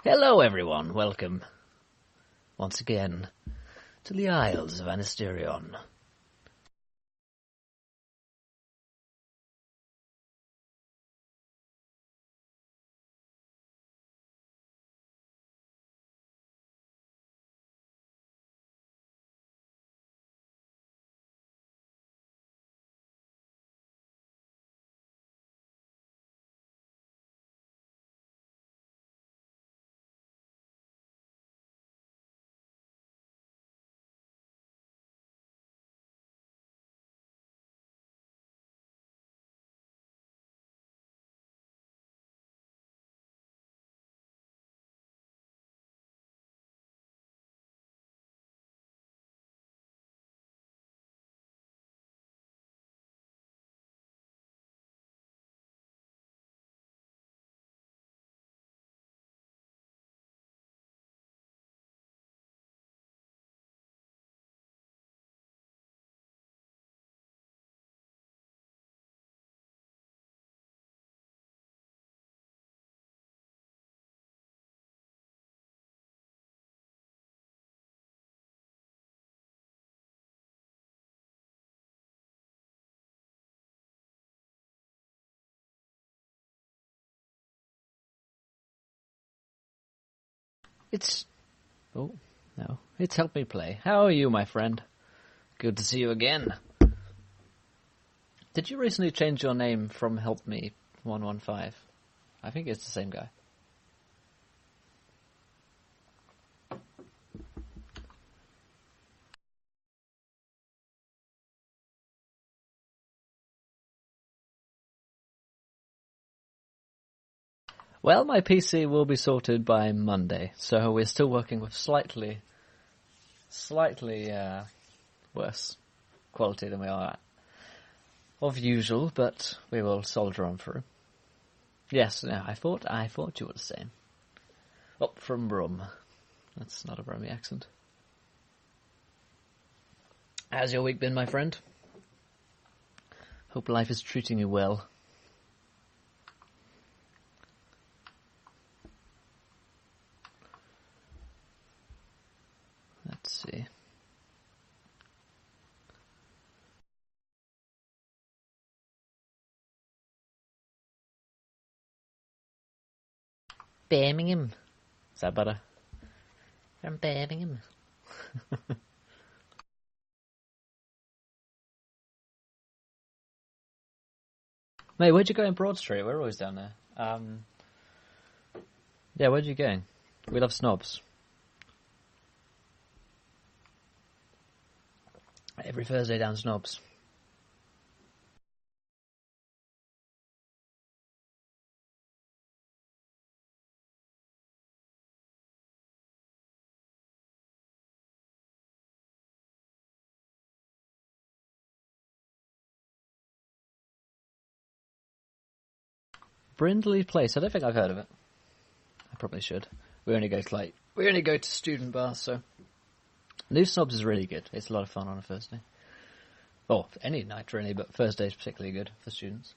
Hello everyone, welcome once again to the Isles of Anesterion. It's Help Me Play. How are you, my friend? Good to see you again. Did you recently change your name from Help Me 115? I think it's the same guy. Well, my PC will be sorted by Monday, so we're still working with slightly worse quality than we are at of usual, but we will soldier on through. Yes, no, I thought you were the same. Up from Brum. That's not a Brummy accent. How's your week been, my friend? Hope life is treating you well. Let's see. Birmingham. Is that better? From Birmingham. Mate, where'd you go in Broad Street? We're always down there. Yeah, where'd you go? We love snobs. Every Thursday down snobs. Brindley Place. I don't think I've heard of it. I probably should. We only go to student bars, so New Snobs is really good. It's a lot of fun on a Thursday. Well, any night really, but Thursday is particularly good for students.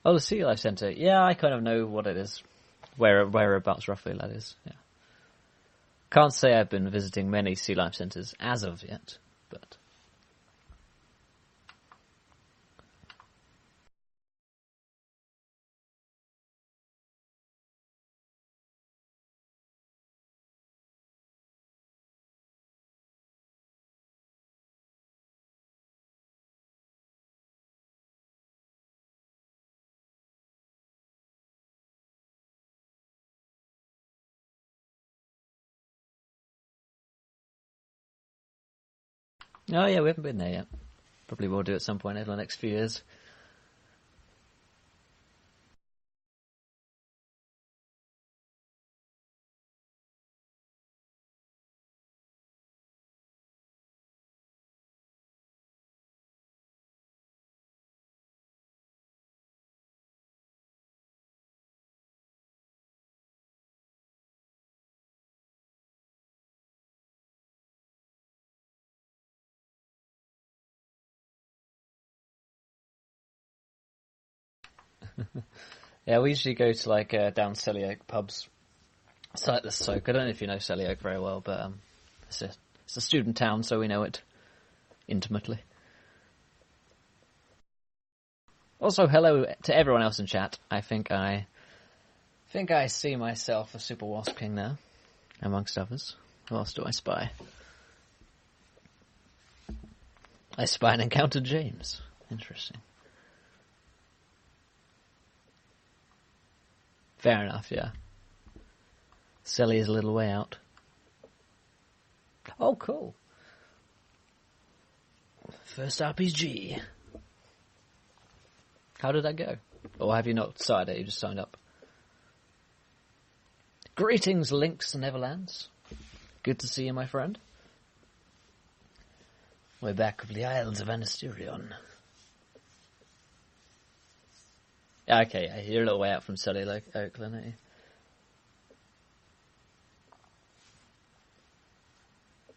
Oh, the Sea Life Centre. Yeah, I kind of know what it is. Whereabouts roughly that is. Yeah. Can't say I've been visiting many Sea Life Centres as of yet, but... Oh yeah, we haven't been there yet. Probably will do at some point over the next few years. Yeah, we usually go to like down Selly Oak pubs. It's like the Soak. I don't know if you know Selly Oak very well, but it's a student town, so we know it intimately. Also, hello to everyone else in chat. I think I see myself a Super Wasp King now, amongst others. Who else do I spy? I spy and encounter James. Interesting. Fair enough, yeah. Selly is a little way out. Oh, cool. First RPG. How did that go? Or have you not decided? You just signed up. Greetings, Lynx and Everlands. Good to see you, my friend. We're back with the Isles of Anesterion. Okay, yeah, you're a little way out from Selly Oakland, aren't you?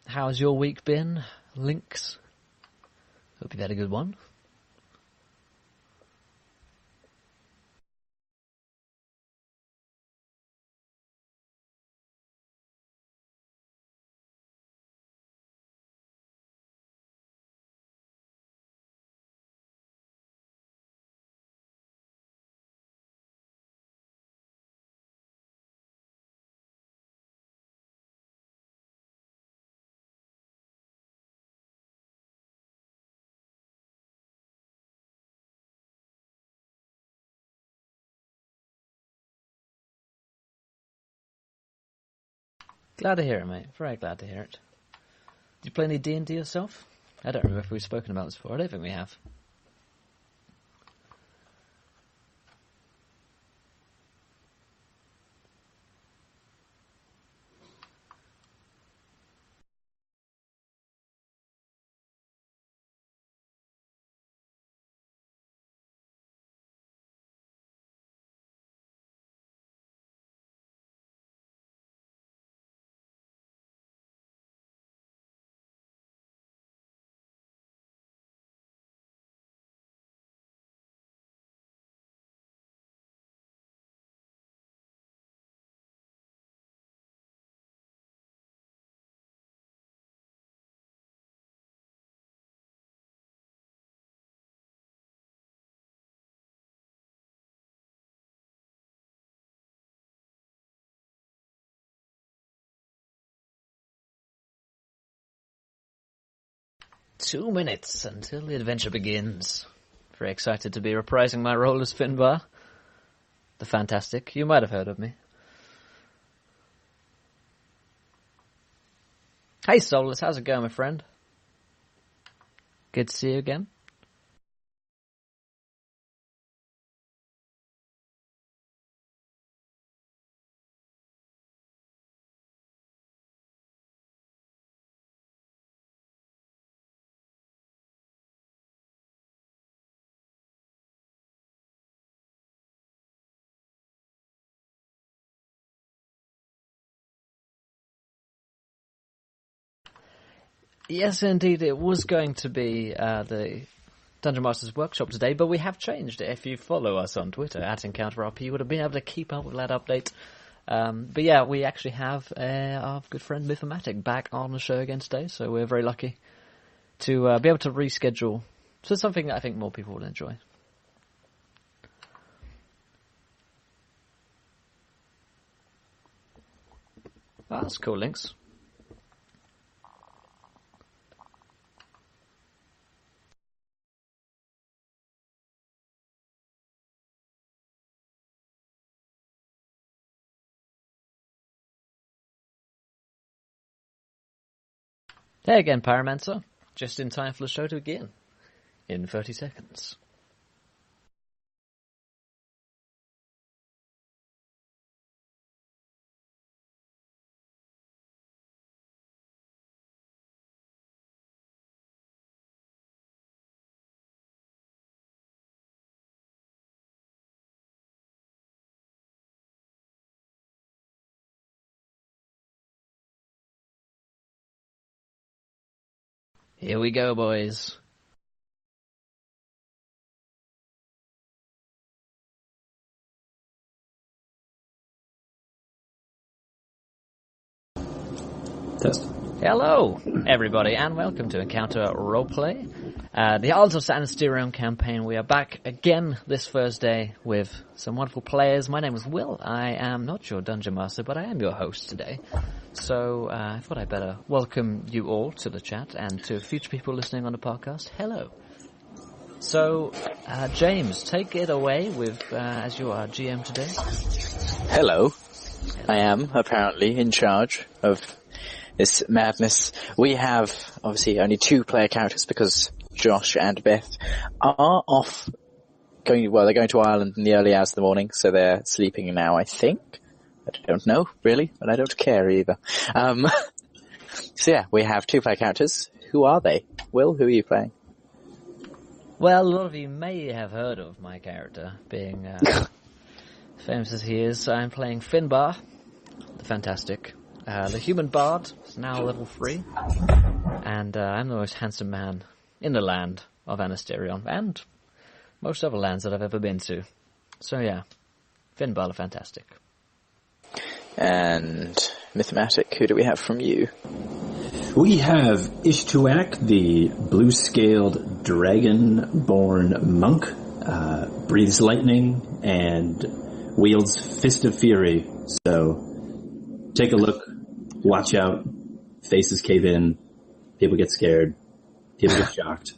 How's your week been, Lynx? Hope you've had a good one. Glad to hear it, mate. Very glad to hear it. Did you play any D&D yourself? I don't remember if we've spoken about this before. I don't think we have. Two minutes until the adventure begins. Very excited to be reprising my role as Finbar. The Fantastic. You might have heard of me. Hey Solus, how's it going, my friend? Good to see you again. Yes, indeed, it was going to be the Dungeon Masters Workshop today, but we have changed it. If you follow us on Twitter, @EncounterRP, you would have been able to keep up with that update. But yeah, we actually have our good friend Mythomatic back on the show again today, so we're very lucky to be able to reschedule. So it's something that I think more people will enjoy. Oh, that's cool, Lynx. Hey again, Pyromancer. Just in time for the show to begin. In 30 seconds. Here we go, boys. Test. Hello, everybody, and welcome to Encounter Roleplay, the Isles of Anesterion campaign. We are back again this Thursday with some wonderful players. My name is Will. I am not your Dungeon Master, but I am your host today. So I thought I'd better welcome you all to the chat, and to future people listening on the podcast, hello. So, James, take it away with as you are GM today. Hello. I am apparently in charge of this madness. We have obviously only 2 player characters because Josh and Beth are off they're going to Ireland in the early hours of the morning, so they're sleeping now, I think. I don't know, really, and I don't care either. So yeah, we have 2 player characters. Who are they? Will, who are you playing? Well, a lot of you may have heard of my character, being famous as he is. I'm playing Finbar, the Fantastic. The human bard is now level 3, and I'm the most handsome man in the land of Anesterion, and most other lands that I've ever been to. So yeah, Finbar the Fantastic. And Mythematic, who do we have from you? We have Ishtuak, the blue-scaled dragon-born monk, breathes lightning and wields Fist of Fury. So take a look, watch out, faces cave in, people get scared, people get shocked,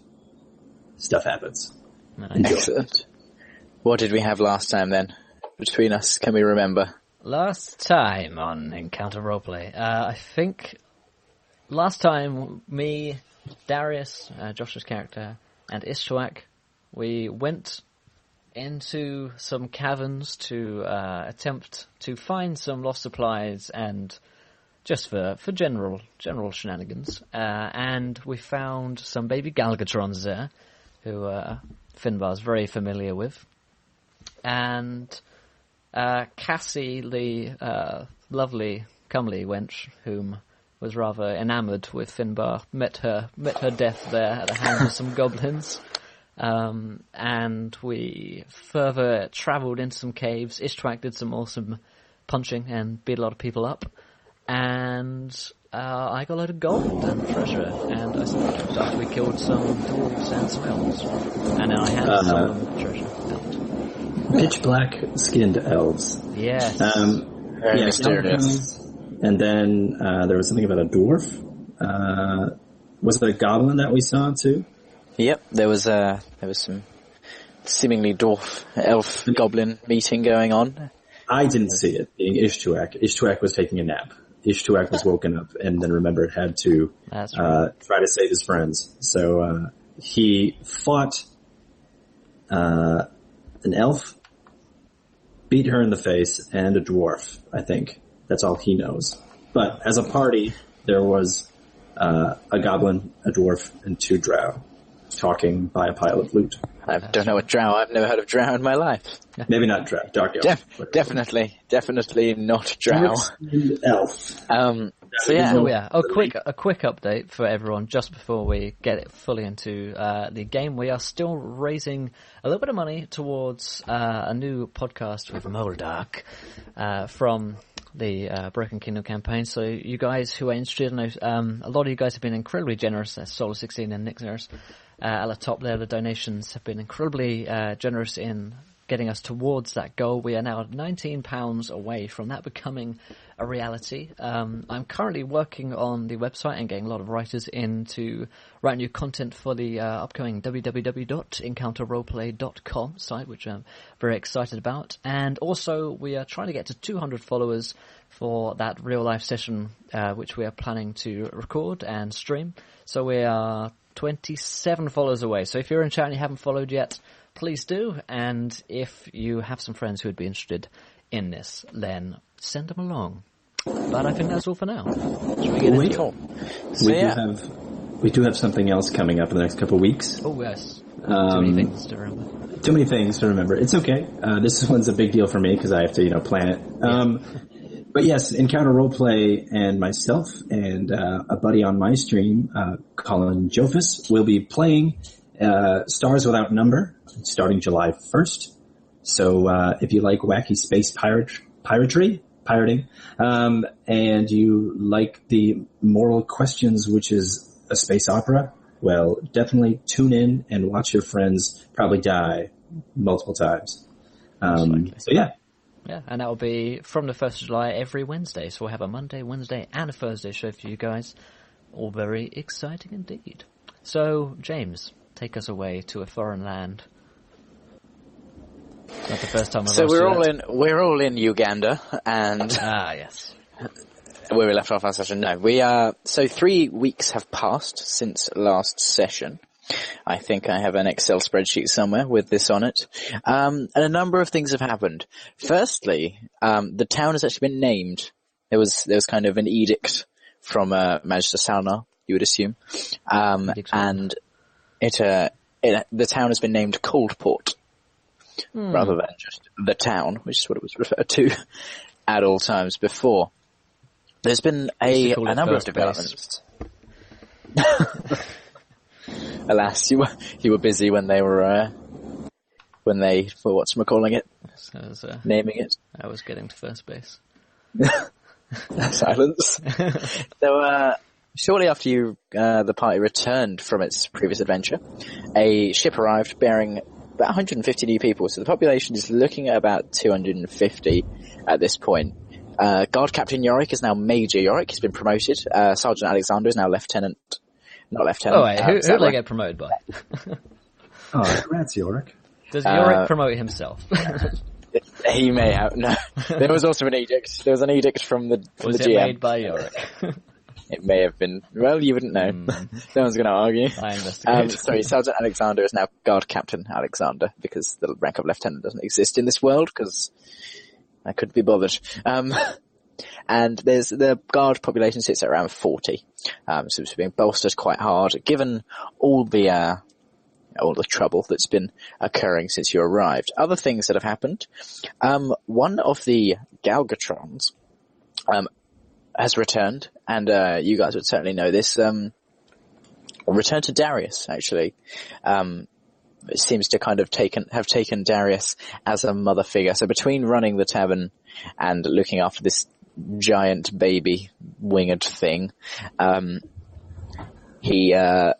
stuff happens. Enjoy. Excellent. What did we have last time then? Between us, can we remember? Last time on Encounter Roleplay, I think last time me, Darius, Josh's character, and Ishtuak, we went into some caverns to attempt to find some lost supplies and just for general shenanigans. And we found some baby Galgatrons there, who Finbar's very familiar with. And Cassie, the lovely, comely wench, whom was rather enamoured with Finbar, met her death there at the hands of some goblins. And we further travelled into some caves. Ishtuak did some awesome punching and beat a lot of people up. And I got a load of gold and treasure. And I stopped after we killed some dwarves and some elves. And then I handed some of them treasure out. Pitch black skinned elves. Yes. Very mysterious. And then there was something about a dwarf. Was it a goblin that we saw too? Yep, there was some seemingly dwarf, elf, goblin meeting going on. I didn't see it, being Ishtuak. Ishtuak was taking a nap. Ishtuak was woken up and then remembered had to try to save his friends. So he fought an elf, beat her in the face, and a dwarf, I think. That's all he knows. But as a party, there was a goblin, a dwarf, and 2 drow talking by a pile of loot. I don't know what drow. I've never heard of drow in my life. Maybe not drow. Dark elf. Definitely not drow. Elf. So yeah. A quick update for everyone just before we get it fully into the game. We are still raising a little bit of money towards a new podcast with Moldark from the Broken Kingdom campaign. So you guys who are interested, a lot of you guys have been incredibly generous. That's Solar16 and Nick Zeros. At the top there, the donations have been incredibly generous in getting us towards that goal. We are now £19 away from that becoming a reality. I'm currently working on the website and getting a lot of writers in to write new content for the upcoming www.encounterroleplay.com site, which I'm very excited about. And also, we are trying to get to 200 followers for that real-life session, which we are planning to record and stream. So we are 27 followers away. So if you're in chat and you haven't followed yet, please do. And if you have some friends who would be interested in this, then send them along. But I think that's all for now. Should we get into it? We do have something else coming up in the next couple of weeks. Oh, yes. Too many things to remember. Too many things to remember. It's okay. This one's a big deal for me because I have to, plan it. But yes, Encounter Roleplay and myself and a buddy on my stream, Colin Jofus, will be playing Stars Without Number starting July 1st. So if you like wacky space piratry, pirating, and you like the moral questions, which is a space opera, well, definitely tune in and watch your friends probably die multiple times. So yeah. Yeah, and that will be from the 1st of July every Wednesday. So we'll have a Monday, Wednesday, and a Thursday show for you guys. All very exciting indeed. So, James, take us away to a foreign land. Not the first time I've So asked we're all in Uganda, and yes. where we left off last session. No, so 3 weeks have passed since last session. I think I have an Excel spreadsheet somewhere with this on it. And a number of things have happened. Firstly, the town has actually been named. There was kind of an edict from Magister Salnar, you would assume. And the town has been named Coldport, rather than just the town, which is what it was referred to at all times before. There's been a number of developments. Alas, you were busy when they were whatchamacalling it? Naming it. I was getting to first base. Silence. So, shortly after the party returned from its previous adventure, a ship arrived bearing about 150 new people. So the population is looking at about 250 at this point. Guard Captain Yorick is now Major Yorick. He's been promoted. Sergeant Alexander is now Lieutenant. Not Lieutenant. Oh, wait, who did they get promoted by? Congrats, Yorick. Does Yorick promote himself? He may have. No, there was also an edict. There was an edict from the GM. Was it made by Yorick? It may have been. Well, you wouldn't know. No one's going to argue. I investigate. Sorry, Sergeant Alexander is now Guard Captain Alexander because the rank of Lieutenant doesn't exist in this world because I couldn't be bothered. And the guard population sits at around 40. So it's being bolstered quite hard, given all the trouble that's been occurring since you arrived. Other things that have happened. One of the Galgatrons, has returned, and, you guys would certainly know this, returned to Darius, actually. It seems to kind of have taken Darius as a mother figure. So between running the tavern and looking after this giant baby winged thing, he's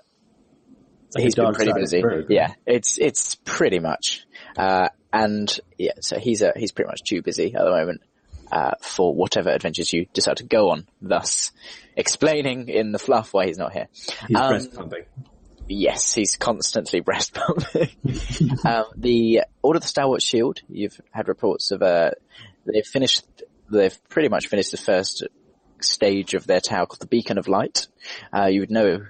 been pretty busy. Bird, right? Yeah, it's pretty much, and yeah, so he's pretty much too busy at the moment, for whatever adventures you decide to go on, thus explaining in the fluff why he's not here. He's breast pumping. Yes, he's constantly breast pumping. The Order of the Stalwart Shield, you've had reports of, they've pretty much finished the first stage of their tower called the Beacon of Light. You would know,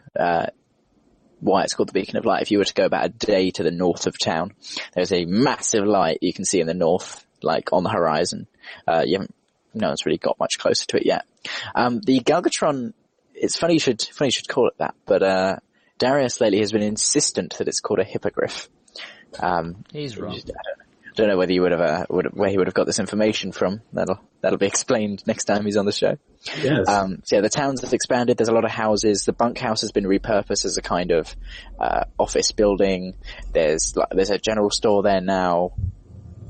why it's called the Beacon of Light if you were to go about a day to the north of town. There's a massive light you can see in the north, like on the horizon. No one's really got much closer to it yet. The Galgatron, it's funny you should call it that, but, Darius lately has been insistent that it's called a hippogriff. He's wrong. I don't know whether you where he would have got this information from. That'll be explained next time he's on the show. Yes. So yeah, the town's have expanded. There's a lot of houses. The bunkhouse has been repurposed as a kind of, office building. There's a general store there now.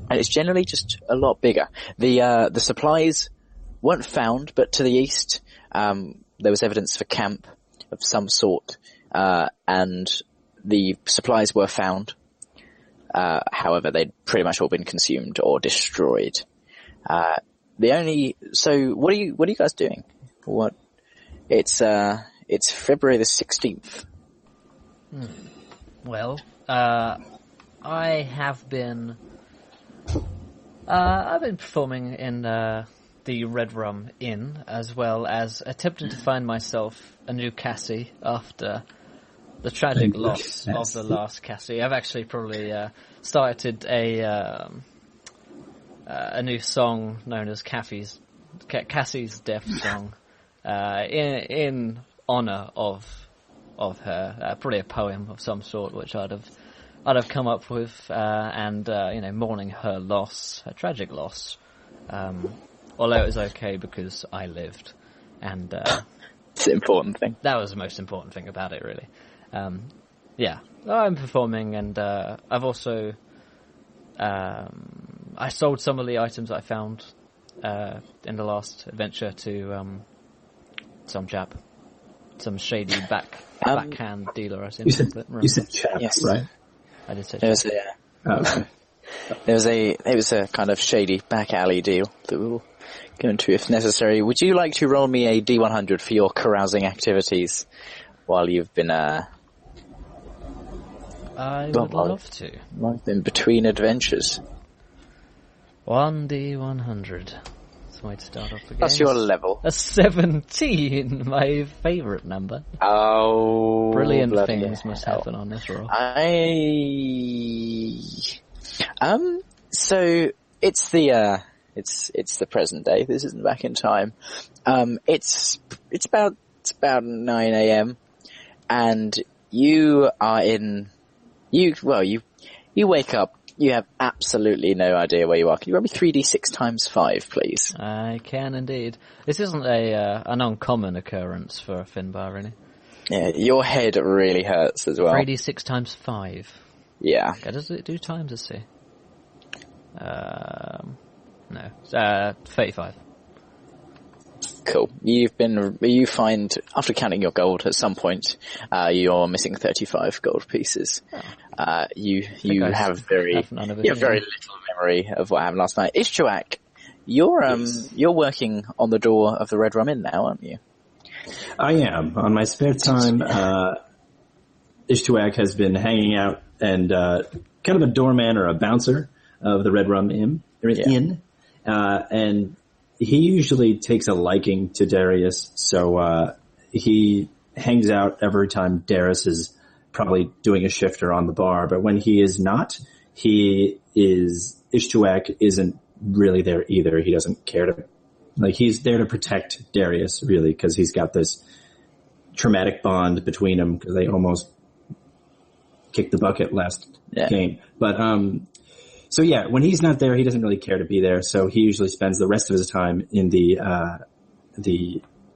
And it's generally just a lot bigger. The supplies weren't found, but to the east, there was evidence for camp of some sort, and the supplies were found. However, they'd pretty much all been consumed or destroyed. So what are you guys doing? It's February the 16th. Well, I have been, I've been performing in, the Red Rum Inn, as well as attempting to find myself a new Cassie after the tragic loss of the last Cassie. I've actually probably started a new song known as Cassie's Death Song, in honor of her. Probably a poem of some sort, which I'd have come up with, and mourning her loss, her tragic loss. Although it was okay because I lived, and it's the important thing. That was the most important thing about it, really. Yeah, I'm performing, and I've also I sold some of the items I found in the last adventure to some chap, some shady backhand dealer. I assume. You said chap, yes. right? I did say There chap. was it was a kind of shady back alley deal that we will go into if necessary. Would you like to roll me a D100 for your carousing activities while you've been I would love to. in between adventures? 1D100. That's the way to start off the game. That's your level. A 17, my favourite number. Oh, Brilliant bloody things must hell. happen on this roll. So it's the present day. This isn't back in time. It's about 9 a.m. and you are you wake up. You have absolutely no idea where you are. Can you roll me 3d6 times 5, please? I can indeed. This isn't an uncommon occurrence for a Finbar, really. Yeah, your head really hurts as well. 3d6 times 5. Yeah. Okay, does it do times a C? No. 35. Cool. You find, after counting your gold at some point, you're missing 35 gold pieces. Oh. You have very little memory of what happened last night. Ishtuak, you're working on the door of the Red Rum Inn now, aren't you? I am. On my spare time, Ishtuak has been hanging out and kind of a doorman or a bouncer of the Red Rum Inn. And he usually takes a liking to Darius, so he hangs out every time Darius is probably doing a shift or on the bar. But when he is not, Ishtuak isn't really there either. He doesn't care to, he's there to protect Darius, really, because he's got this traumatic bond between them, because they almost kicked the bucket last game. But, so yeah, when he's not there, he doesn't really care to be there. So he usually spends the rest of his time in the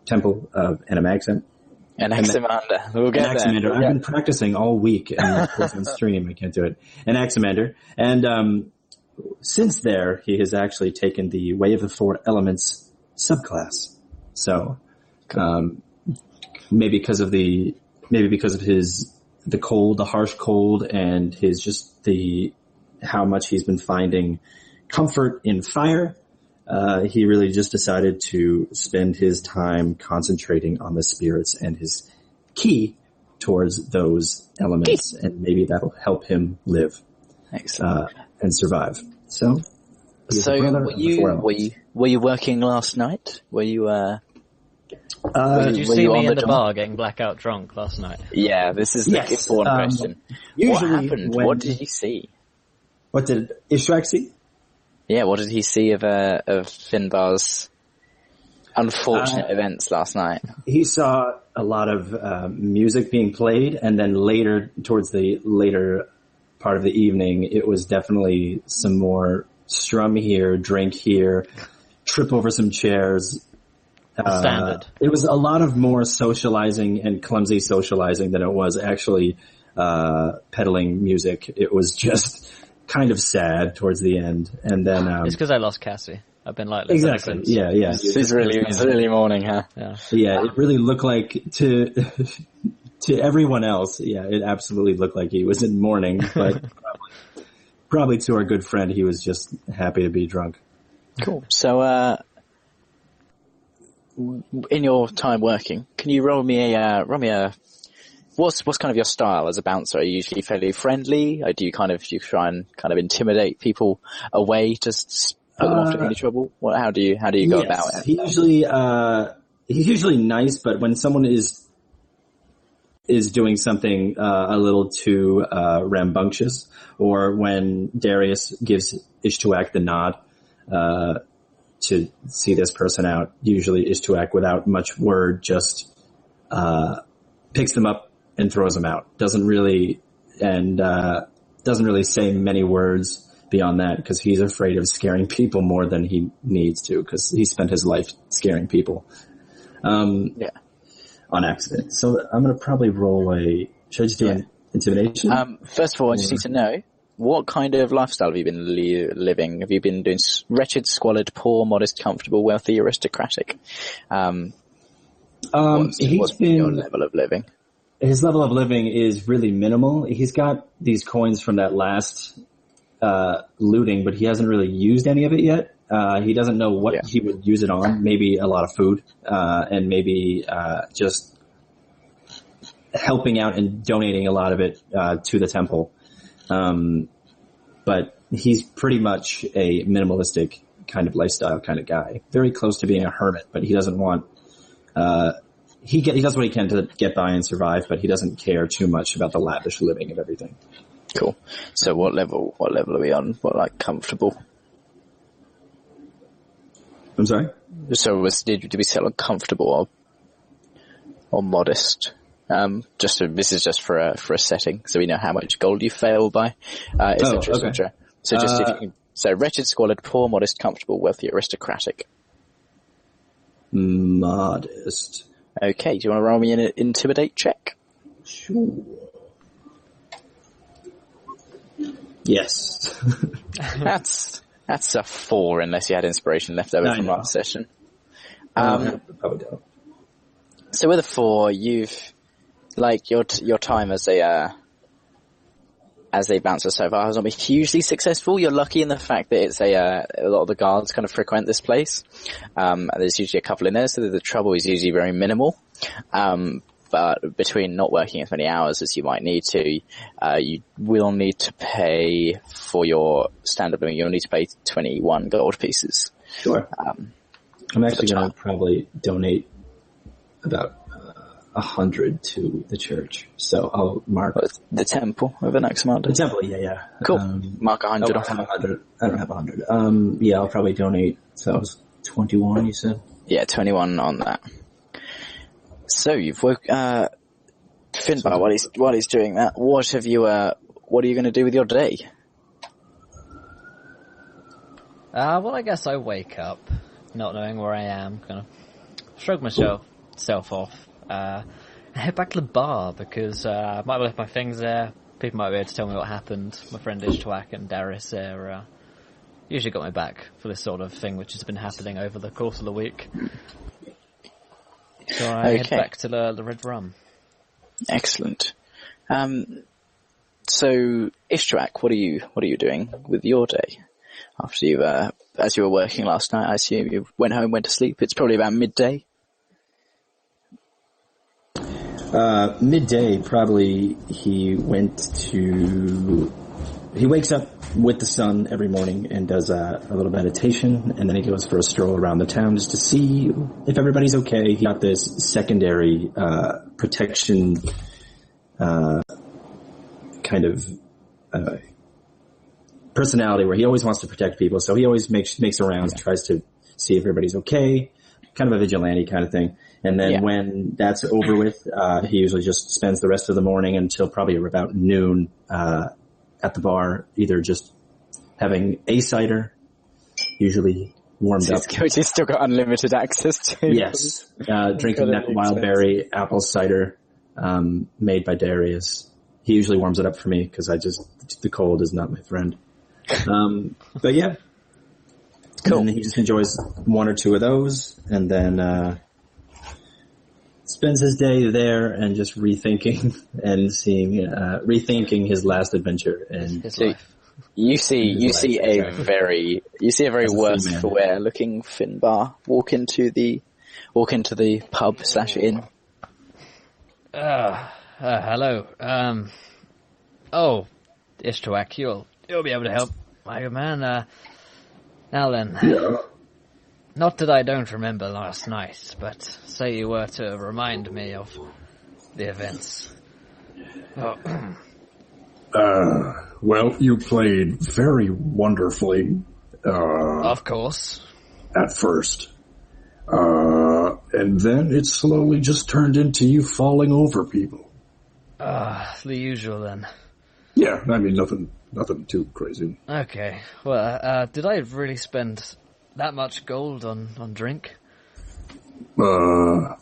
temple of Anaxamander. We'll get Anaxamander. there. I've been practicing all week and on stream. I can't do it. Anaxamander. And since there, he has actually taken the Way of the Four Elements subclass. So maybe because of the cold, the harsh cold, and how much he's been finding comfort in fire, he really just decided to spend his time concentrating on the spirits and his key towards those elements, and maybe that'll help him live and survive. So were you working last night? Were you? Did you see me in the bar getting blackout drunk last night? Yeah, this is the important question. Usually, what happened? What did you see? What did Ishtuak see? Yeah, what did he see of Finbar's unfortunate events last night? He saw a lot of music being played, and then towards the later part of the evening, it was definitely some more strum here, drink here, trip over some chairs. Standard. It was a lot of more socializing and clumsy socializing than it was actually peddling music. It was just kind of sad towards the end, and then it's because I lost Cassie. I've been like this exactly, since. yeah. It's really mourning, huh? Yeah. It really looked like to everyone else. Yeah, it absolutely looked like he was in mourning, but probably to our good friend, he was just happy to be drunk. Cool. So, in your time working, can you roll me a what's kind of your style as a bouncer? Are you usually fairly friendly? Or do you try and kind of intimidate people away to put them off to any trouble? How do you go about it? He's usually nice, but when someone is doing something a little too rambunctious, or when Darius gives Ishtuak the nod to see this person out, usually Ishtuak, without much word, just picks them up and throws them out. Doesn't really say many words beyond that, because he's afraid of scaring people more than he needs to, because he spent his life scaring people on accident. So I'm going to probably roll should I just do an intimidation? First of all, I just need to know, what kind of lifestyle have you been living? Have you been doing wretched, squalid, poor, modest, comfortable, wealthy, aristocratic? What's your level of living? His level of living is really minimal. He's got these coins from that last looting, but he hasn't really used any of it yet. He doesn't know what he would use it on. Maybe a lot of food, and maybe just helping out and donating a lot of it to the temple. But he's pretty much a minimalistic kind of lifestyle kind of guy. Very close to being a hermit, but he doesn't want he does what he can to get by and survive, but he doesn't care too much about the lavish living of everything. Cool. So what level are we on? What, like, comfortable? I'm sorry? So did we settle on comfortable or modest? This is just for a setting, so we know how much gold you fail by, etc. Okay. So just if you can, so wretched, squalid, poor, modest, comfortable, wealthy, aristocratic. Modest. Okay, do you want to roll me an intimidate check? Sure. Yes. That's a 4 unless you had inspiration left over from last session. Probably don't. So with a 4, you've, like, your time as a bouncer so far has not been hugely successful. You're lucky in the fact that it's a lot of the guards kind of frequent this place. There's usually a couple in there, so the trouble is usually very minimal. But between not working as many hours as you might need to, you will need to pay for your standard living. You'll need to pay 21 gold pieces. Sure. I'm actually going to probably donate about 100 to the church. So I'll mark the temple of Anaximander. The temple, yeah. Cool. Mark 100 off. I don't have 100. Yeah, I'll probably donate. So that was 21, you said? Yeah, 21 on that. So you've woke, Finbar, while he's doing that, what are you going to do with your day? Well, I guess I wake up, not knowing where I am, kind of shrug myself off, and head back to the bar, because I might have left my things there. People might be able to tell me what happened. My friend Ishtwak and Darius there usually got my back for this sort of thing, which has been happening over the course of the week. So I head back to the Red Rum. Excellent. So Ishtwak, what are you doing with your day? After you, as you were working last night, I assume you went home, went to sleep. It's probably about midday. Midday, probably he wakes up with the sun every morning and does a little meditation, and then he goes for a stroll around the town just to see if everybody's okay. He got this secondary protection kind of personality where he always wants to protect people, so he always makes rounds, tries to see if everybody's okay, kind of a vigilante kind of thing. And then when that's over with, he usually just spends the rest of the morning until probably about noon at the bar, either just having a cider, usually warmed up. He's still got unlimited access to. Yes, drinking that wildberry apple cider made by Darius. He usually warms it up for me because the cold is not my friend. But yeah, cool. And he just enjoys one or two of those, and then spends his day there and just rethinking and rethinking his last adventure and his life. You see a very worse for wear looking Finbar walk into the pub / inn. Hello. Ishtwak, you'll be able to help, my good man. Now then. Yeah. Not that I don't remember last night, but say you were to remind me of the events. Well, you played very wonderfully. Of course. At first. And then it slowly just turned into you falling over people. The usual then. Yeah, I mean, nothing too crazy. Okay. Well, did I really spend that much gold on drink? Well,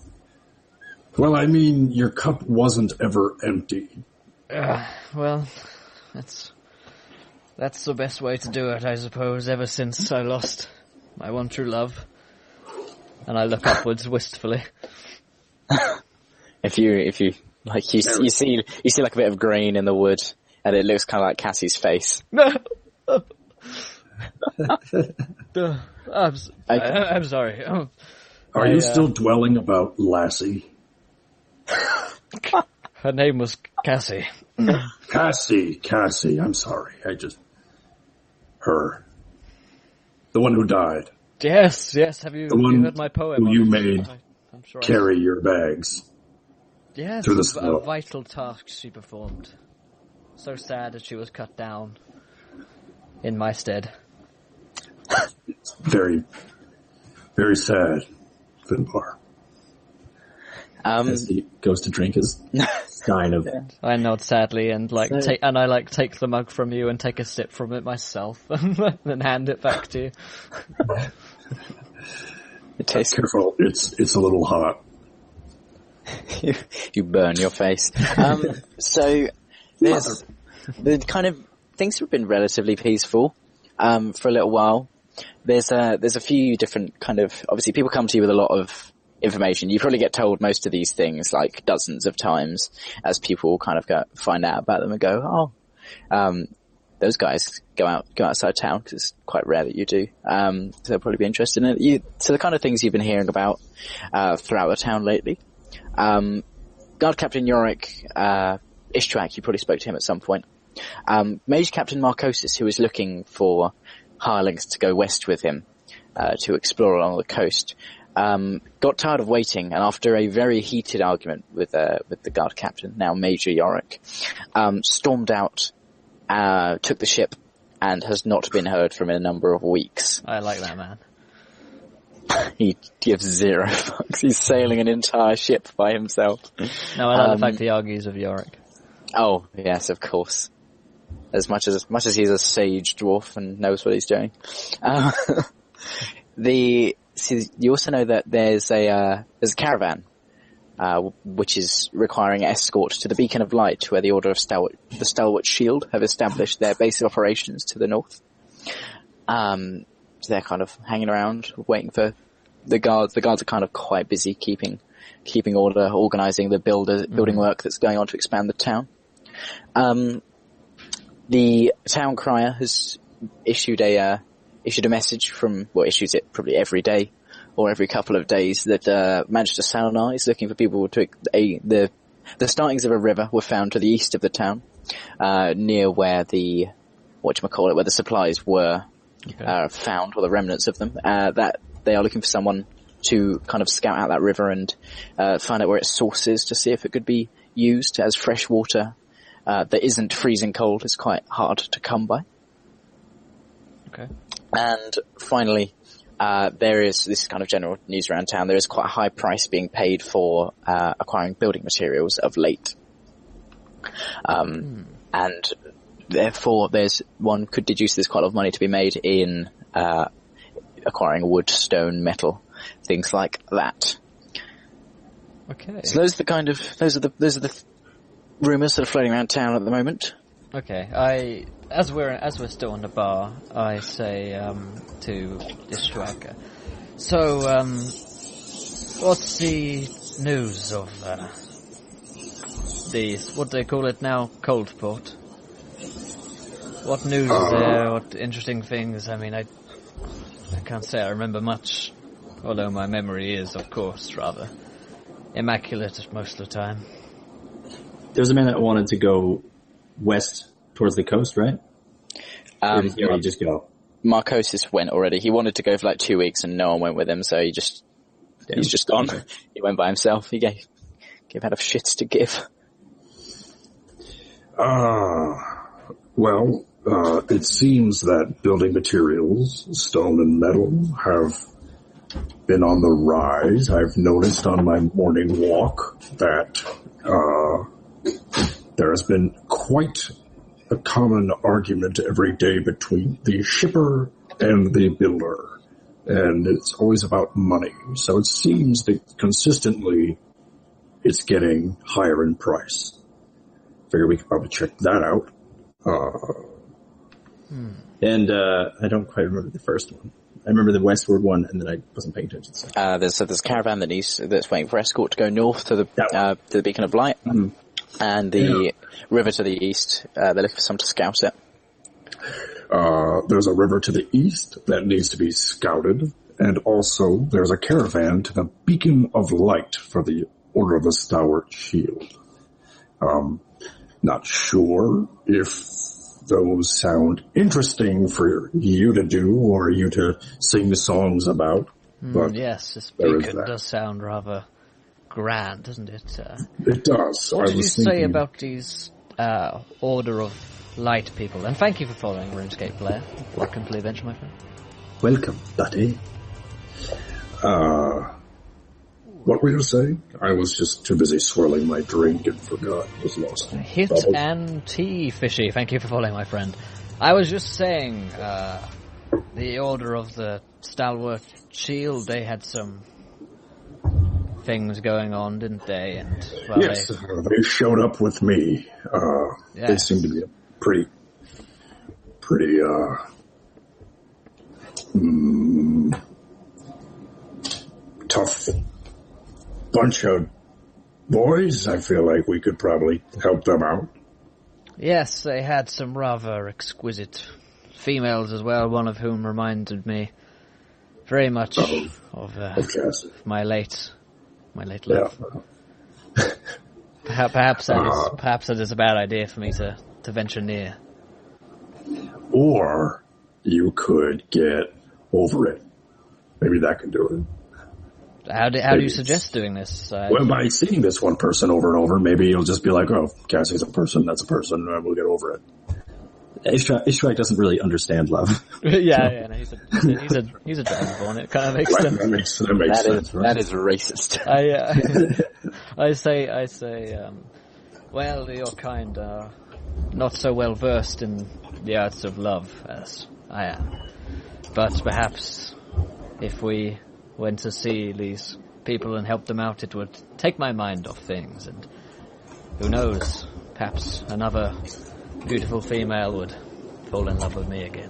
I mean, your cup wasn't ever empty. Well, that's That's the best way to do it, I suppose, ever since I lost my one true love. And I look upwards wistfully. If you like, you see like a bit of grain in the wood, and it looks kind of like Cassie's face. I'm sorry. Are you still dwelling about Lassie? Her name was Cassie. Cassie, I'm sorry. Her. The one who died. Yes. Have you heard my poem? Who you made I'm sure carry your bags. Yes, through the snow. a vital task she performed. So sad that she was cut down in my stead. It's very, very sad, Finbar. As he goes to drink his stein of... I nod sadly and take the mug from you and take a sip from it myself and then hand it back to you. It tastes careful. It's a little hot. You burn your face. So there's the kind of things have been relatively peaceful for a little while. There's a few different kind of, obviously people come to you with a lot of information. You probably get told most of these things like dozens of times as people kind of find out about them and go, those guys go outside town, because it's quite rare that you do. So they'll probably be interested in it. So the kind of things you've been hearing about throughout the town lately. Guard Captain Yorick Ishtrak, you probably spoke to him at some point. Major Captain Marcosis, who was looking for hirelings to go west with him to explore along the coast, got tired of waiting, and after a very heated argument with the guard captain, now Major Yorick, stormed out, took the ship, and has not been heard from in a number of weeks. I like that man. He gives zero fucks. He's sailing an entire ship by himself. No, I like the fact he argues with Yorick. Oh, yes, of course. As much as he's a sage dwarf and knows what he's doing. You also know that there's a caravan, which is requiring escort to the Beacon of Light, where the Order of the Stalwart Shield have established their base of operations to the north. So they're kind of hanging around, waiting for the guards. The guards are kind of quite busy keeping order, organising the building work that's going on to expand the town. The town crier has issued a message issues it probably every day or every couple of days, that Manchester Salonard is looking for people to the startings of a river were found to the east of the town, near where where the supplies were found, or the remnants of them. That they are looking for someone to kind of scout out that river and find out where its source is, to see if it could be used as fresh water that isn't freezing cold. It's quite hard to come by. Okay. And finally, this is kind of general news around town. There is quite a high price being paid for acquiring building materials of late. And therefore one could deduce there's quite a lot of money to be made in acquiring wood, stone, metal, things like that. Okay. So those are the rumours that are floating around town at the moment. Okay. As we're still in the bar, I say to this tracker, so what's the news of these? What do they call it now? Coldport. What news is there? What interesting things? I mean, I can't say I remember much, although my memory is, of course, rather immaculate most of the time. There's a man that wanted to go west towards the coast, right? Or did he already just go? Marcosis went already. He wanted to go for like 2 weeks and no one went with him, so he's just gone. He went by himself. He gave out of shits to give. Well, it seems that building materials, stone and metal, have been on the rise. I've noticed on my morning walk that there has been quite a common argument every day between the shipper and the builder, and it's always about money. So it seems that consistently it's getting higher in price. Figure we could probably check that out. And I don't quite remember the first one. I remember the westward one, and then I wasn't paying attention. So. There's a caravan that's waiting for escort to go north to the Beacon of Light, and the river to the east. They're looking for someone to scout it. There's a river to the east that needs to be scouted, and also there's a caravan to the Beacon of Light for the Order of the Stalwart Shield. Not sure if those sound interesting for you to do or you to sing songs about. But yes, this beacon does sound rather grand, doesn't it? It does. So what did you say about these Order of Light people? And thank you for following RuneScape Blair. Welcome to the adventure, my friend. Welcome, buddy. What were you saying? I was just too busy swirling my drink and forgot. Was lost. Hit Bubbles. and tea, Fishy. Thank you for following, my friend. I was just saying, the Order of the Stalwart Shield, they had some things going on, didn't they? And well, yes, they showed up with me. Yes. They seem to be a pretty tough bunch of boys. I feel like we could probably help them out. Yes, they had some rather exquisite females as well, one of whom reminded me very much of my late love. Yeah. Perhaps that is a bad idea for me to venture near. Or you could get over it. Maybe that could do it. How do you suggest doing this? Well, by seeing this one person over and over, maybe you'll just be like, oh, Cassie's a person, that's a person, and we'll get over it. Ishrak doesn't really understand love. Yeah, no, he's a dragonborn. It kind of makes sense. That makes sense. Right? That is racist. I say, well, your kind are not so well versed in the arts of love as I am. But perhaps if we went to see these people and help them out, it would take my mind off things, and who knows, perhaps another beautiful female would fall in love with me again.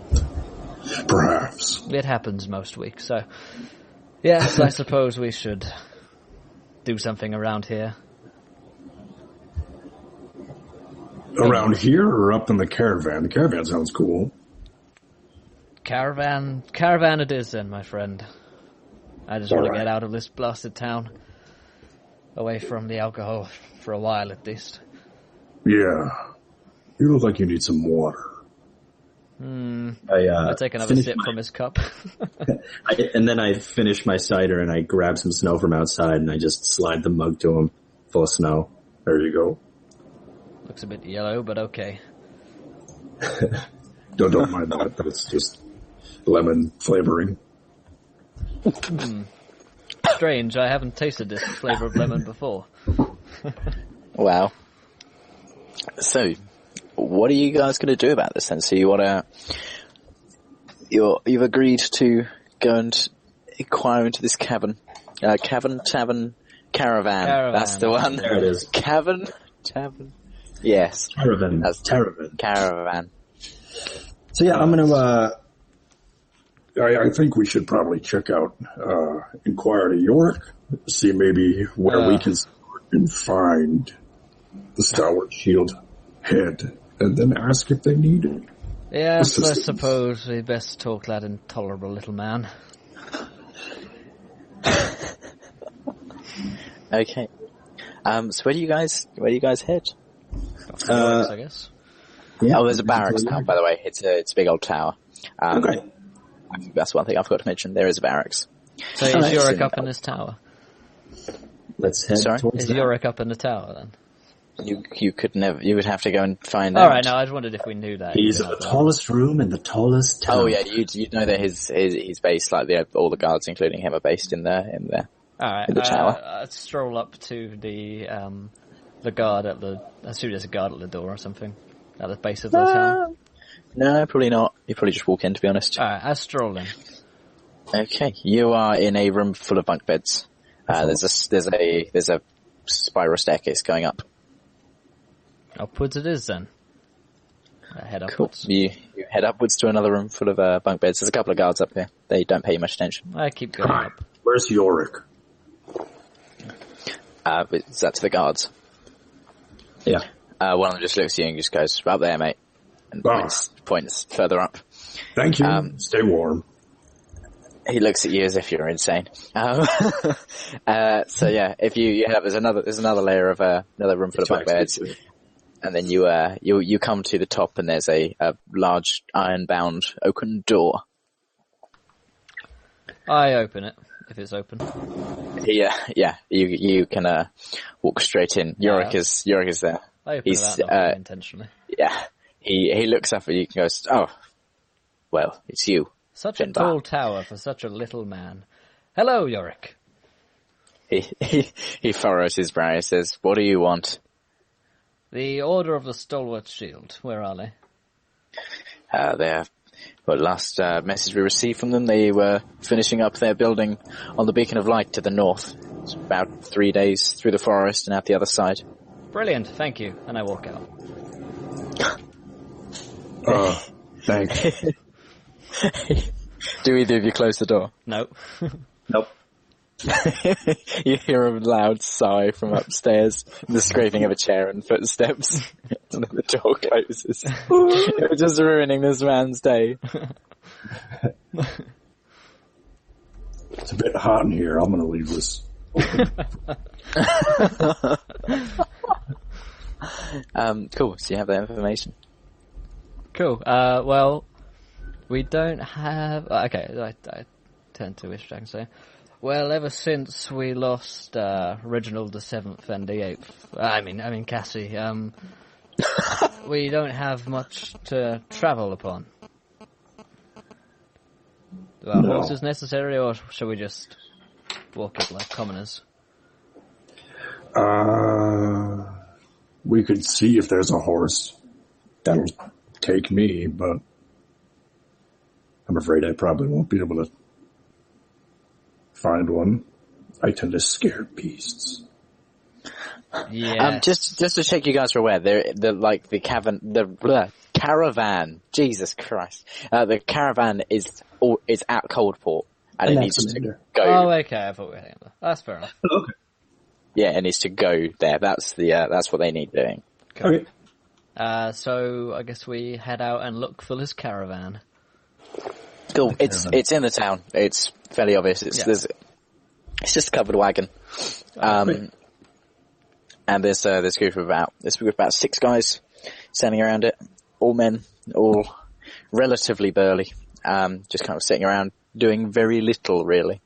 Perhaps. It happens most weeks, so yes, I suppose we should do something around here. Around here or up in the caravan? The caravan sounds cool. Caravan it is then, my friend. I just want to get out of this blasted town. Away from the alcohol for a while at least. Yeah. You look like you need some water. I take another sip from his cup. And then I finish my cider and I grab some snow from outside and I just slide the mug to him full of snow. There you go. Looks a bit yellow, but okay. Don't mind that. That's just lemon flavoring. Strange, I haven't tasted this flavor of lemon before. Wow. So, what are you guys going to do about this then? So you've agreed to go and inquire into this tavern, caravan. That's the one. There it is. Tavern. Yes. Caravan. That's caravan. So yeah, I'm gonna. I think we should probably check out, inquire to York, see maybe where we can start and find the Stalwart Shield head, and then ask if they need it. Yes, I suppose we best talk that intolerable little man. Okay. So where do you guys head? I guess. Yeah. Oh, there's a barracks now, by the way. It's a big old tower. Okay. I think that's one thing I forgot to mention. There is a barracks. So is Yorick up in this tower? Let's head towards Is that. Yorick up in the tower then? You could never. You would have to go and find out. All right, no, I just wondered if we knew that. He's in the tallest room in the tallest tower. Oh yeah, you'd know that he's based like all the guards, including him, are based in there. All right, in the tower. I'd stroll up to the guard at the. I assume there's a guard at the door or something at the base of the tower. No, probably not. You probably just walk in, to be honest. All right, I stroll in. Okay, you are in a room full of bunk beds. There's a spiral staircase going up. Upwards it is then. head Cool. upwards. You head upwards to another room full of bunk beds. There's a couple of guards up here. They don't pay you much attention. I keep going Hi, up. where's Yorick? Is that to the guards? Yeah. One of them just looks at you and just goes, up there, mate. And points further up. Thank you. Stay warm. He looks at you as if you're insane. So yeah, if you head up, there's another layer of another room full of bunk beds, and then you come to the top, and there's a large iron-bound oaken door. I open it if it's open. You can walk straight in. Yorick is there. I open it out intentionally. Yeah, he looks up at you and goes, "Oh, well, it's you." Such a tall tower for such a little man. Hello, Yorick. He furrows his brow. He says, "What do you want?" The Order of the Stalwart Shield. Where are they? They're... Well, last message we received from them, they were finishing up their building on the Beacon of Light to the north. It's about 3 days through the forest and out the other side. Brilliant, thank you. And I walk out. Thanks. Do either of you close the door? No. Nope. You hear a loud sigh from upstairs, the scraping of a chair and footsteps, and then the door closes. You're just ruining this man's day. It's a bit hot in here. I'm going to leave this open. Cool, so you have that information. Cool. Well, we don't have... okay, I tend to wish I can say... Well, ever since we lost Reginald the 7th and the 8th, I mean Cassie, we don't have much to travel upon. Do our horses necessary, or shall we just walk it like commoners? We could see if there's a horse that'll take me, but I'm afraid I probably won't be able to find one. I tend to scare beasts. Yeah. Just to check you guys are aware, the caravan. Jesus Christ, the caravan is at Coldport, and it needs to go. Oh, okay. I thought we were hanging there. That's fair enough. Okay. Yeah, it needs to go there. That's what they need doing. Cool. Okay. So I guess we head out and look for this caravan. Cool. It's in the town. It's fairly obvious. It's just a covered wagon. And there's a group of about 6 guys standing around it. All men, all relatively burly. Just kind of sitting around doing very little, really.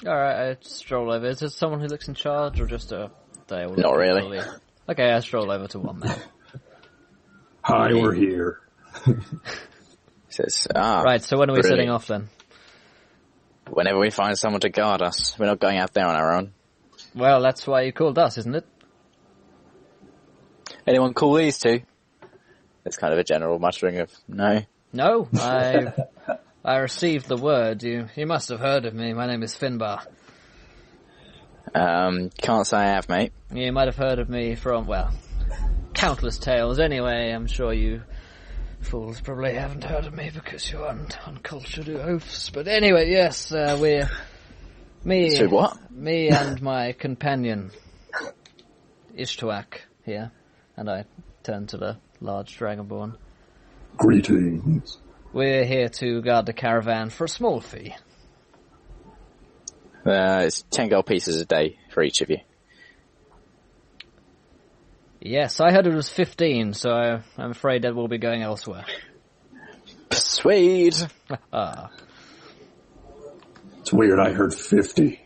Alright, I stroll over. Is there someone who looks in charge, or just they all? Not really. Okay, I stroll over to one man. Hi, we're here. Says, right, so when are we setting off then? Whenever we find someone to guard us. We're not going out there on our own. Well, that's why you called us, isn't it? Anyone call these two? It's kind of a general muttering of no. No, I received the word. You must have heard of me. My name is Finbar. Can't say I have, mate. You might have heard of me from, well, countless tales. Anyway, I'm sure you fools probably haven't heard of me because you're uncultured oafs. But anyway, yes, we're... So what? Me and my companion, Ishtuak, here. And I turn to the large dragonborn. Greetings. We're here to guard the caravan for a small fee. It's 10 gold pieces a day for each of you. Yes, I heard it was 15, so I'm afraid that we'll be going elsewhere. Persuade! It's weird, I heard 50.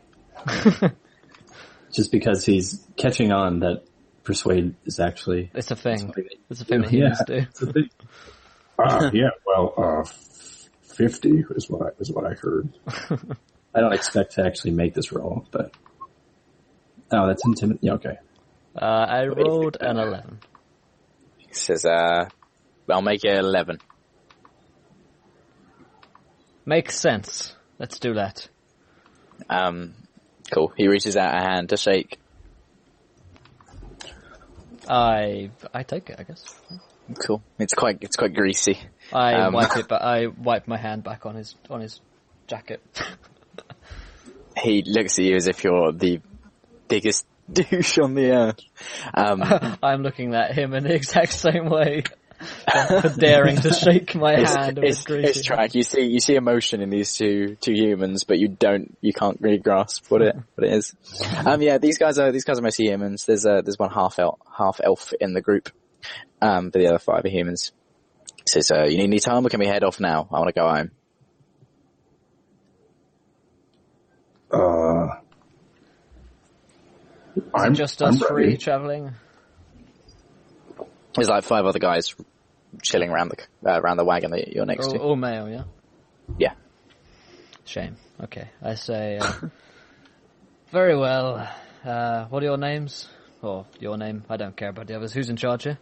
Just because he's catching on that persuade is actually... It's a thing. It's a thing that humans do. It's a thing. Yeah, well, 50 is what I heard. I don't expect to actually make this roll, but... Oh, that's intimidating. Yeah, okay. I rolled an 11. He says, I'll make it 11. Makes sense. Let's do that. Cool. He reaches out a hand to shake. I take it, I guess. Cool. It's quite greasy. I wipe it, but I wipe my hand back on his jacket. He looks at you as if you're the biggest douche on the earth. I'm looking at him in the exact same way. For daring to shake my hand. It's track. You see emotion in these two humans, but you can't really grasp what it is. Yeah, these guys are mostly humans. There's one half elf in the group. But the other 5 are humans. Says, you need any time or can we head off now? I want to go home. Is it just us 3 travelling? There's like 5 other guys chilling around the wagon that you're next to. All male, yeah? Yeah. Shame. Okay. I say, very well. What are your names? Or your name? I don't care about the others. Who's in charge here?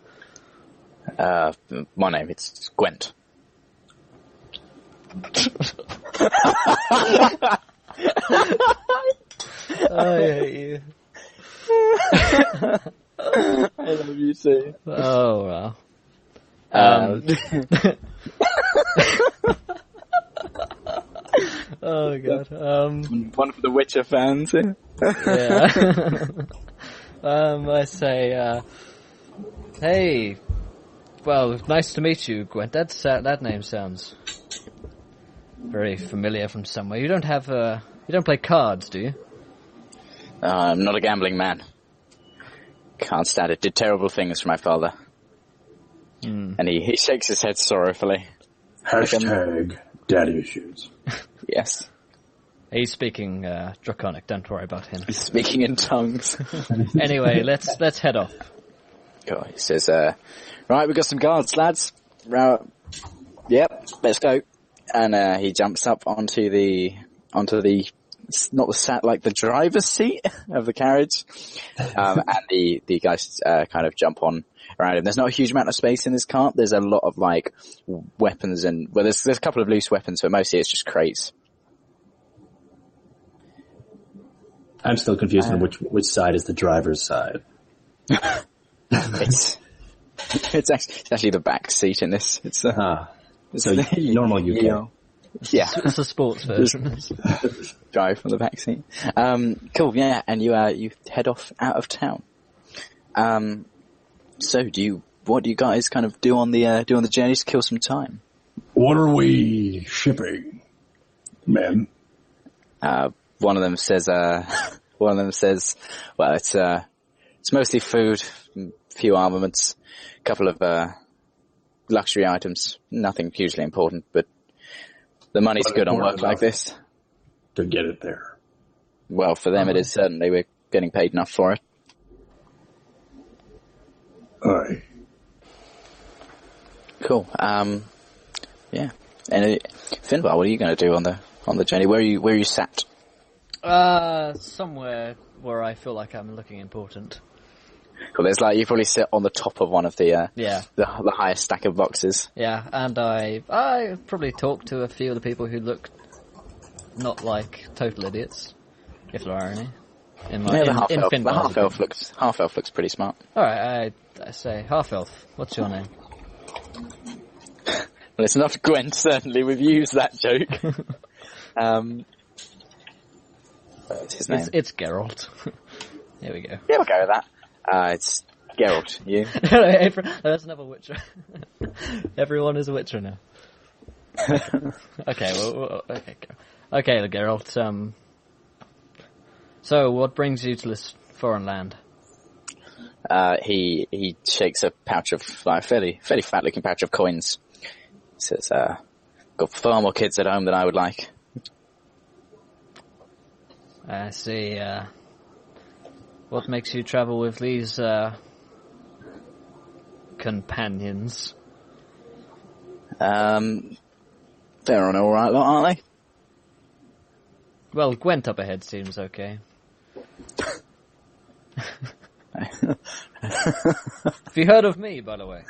My name, it's Gwent. I hate you. I love you too. Oh, well. Oh, God. One for the Witcher fans. Yeah. I say, hey, well, nice to meet you, Gwent. That name sounds very familiar from somewhere. You don't play cards, do you? I'm not a gambling man. Can't stand it. Did terrible things for my father. And he shakes his head sorrowfully. Hashtag daddy issues. Yes. He's speaking Draconic, don't worry about him. He's speaking in tongues. Anyway, let's head off. Cool. He says, right, we've got some guards, lads. Yep, let's go. And he jumps up onto the not the driver's seat of the carriage. And the guys kind of jump on around him. There's not a huge amount of space in this cart. There's a lot of like weapons and there's a couple of loose weapons, but mostly it's just crates. I'm still confused on which side is the driver's side. It's actually the back seat in this. It's so normal UK. Yeah, it's a sports version. Drive from the back seat. Cool. Yeah, and you head off out of town. So what do you guys kind of do on the journey to kill some time? What are we shipping, men? One of them says, well, it's mostly food, a few armaments, a couple of, luxury items, nothing hugely important, but the money's good on work like this. To get it there. Well, for them it is certainly. We're getting paid enough for it. Aye. Cool. Yeah. And Finbar, what are you going to do on the journey? Where are you sat? Somewhere where I feel like I'm looking important. Cool. There's you probably sit on the top of one of the the highest stack of boxes. Yeah, and I probably talk to a few of the people who look not like total idiots, if there are any. The half elf looks pretty smart. All right, I say half elf. What's your name? Well, it's not Gwent. Certainly, we've used that joke. What's his name? It's Geralt. Here we go. Yeah, we'll go with that. It's Geralt. You? That's another Witcher. Everyone is a Witcher now. Okay, okay, Geralt. So, what brings you to this foreign land? He shakes a pouch of fairly fat-looking pouch of coins. He says, "Got far more kids at home than I would like." I see. What makes you travel with these companions? They're on all right lot, aren't they? Well, Gwent up ahead seems okay. Have you heard of me, by the way?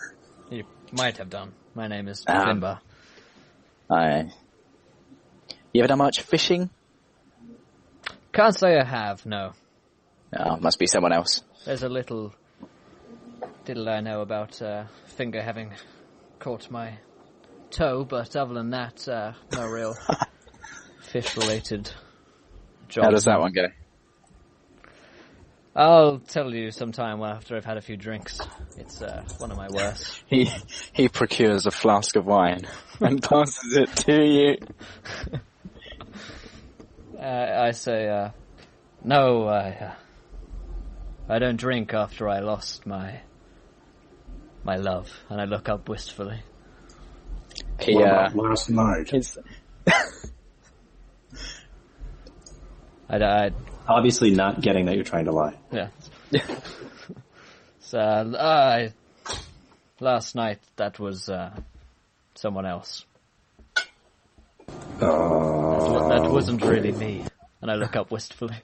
You might have done. My name is Finbar. You ever done much fishing? Can't say I have, no. Oh, must be someone else. There's a little Little I know about Finger having caught my toe, but other than that, no real fish-related job. How does that one go? I'll tell you sometime after I've had a few drinks. It's one of my worst. He procures a flask of wine and passes it to you. I say, no, I don't drink after I lost my love, and I look up wistfully. What about last night? I Obviously not getting that you're trying to lie. yeah. So, last night that was someone else. That wasn't really me. And I look up wistfully,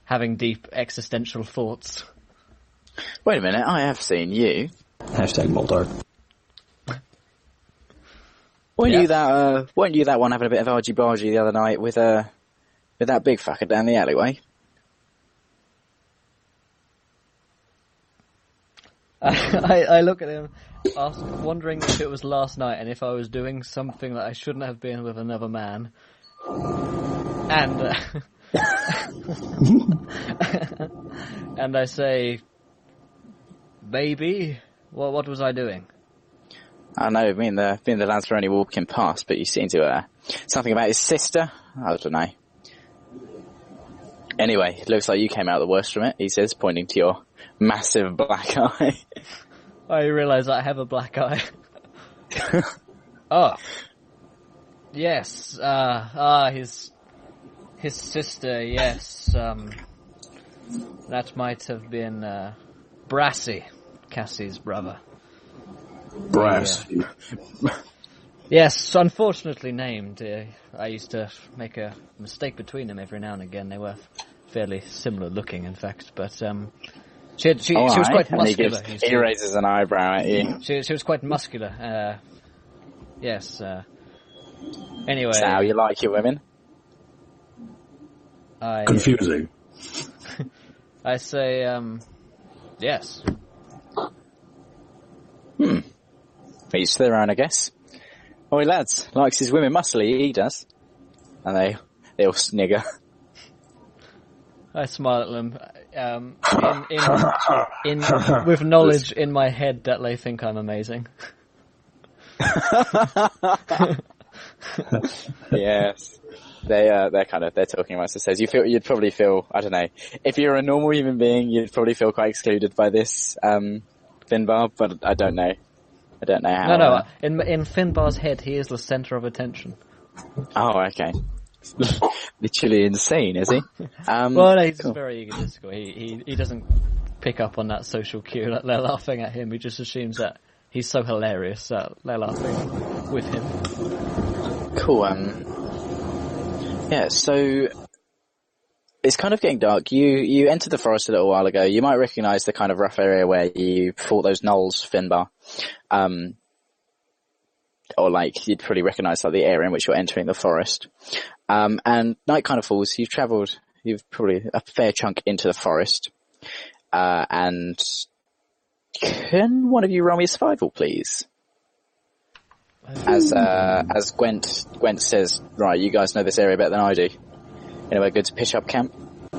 having deep existential thoughts. Wait a minute, I have seen you. Hashtag Moldar. Weren't you that one having a bit of argy-bargy the other night with that big fucker down the alleyway? I look at him, wondering if it was last night and if I was doing something that I shouldn't have been with another man. And and I say, baby, what was I doing? I know, me and the lads were only walking past, but you seem to, something about his sister? I don't know. Anyway, it looks like you came out the worst from it, he says, pointing to your massive black eye. I realise I have a black eye. Oh. Yes, his sister, yes, that might have been, Brassy, Cassie's brother. Brassy. Yes, unfortunately named. I used to make a mistake between them every now and again. They were fairly similar looking, in fact, but, she was quite muscular. He raises an eyebrow at you. She was quite muscular, yes, anyway. That's how you like your women? Confusing. I say, yes. Each their own, I guess. Oh, lads, likes his women muscly, he does. And they all snigger. I smile at them, with knowledge in my head that they think I'm amazing. Yes. They're talking amongst themselves. You'd probably feel, I don't know, if you're a normal human being, you'd probably feel quite excluded by this, Finbar, but I don't know. I don't know how. No, in Finbar's head, he is the centre of attention. Oh, okay. Literally insane, is he? Well, no, he's just very egotistical. He doesn't pick up on that social cue that they're laughing at him. He just assumes that he's so hilarious that they're laughing with him. Cool, yeah, so it's kind of getting dark. You entered the forest a little while ago. You might recognise the kind of rough area where you fought those gnolls, Finbar. Or like, you'd probably recognise like the area in which you're entering the forest. And night kind of falls. You've probably a fair chunk into the forest. And can one of you roll me a survival, please? As Gwent says, right, you guys know this area better than I do. Anyway, good to pitch up camp. I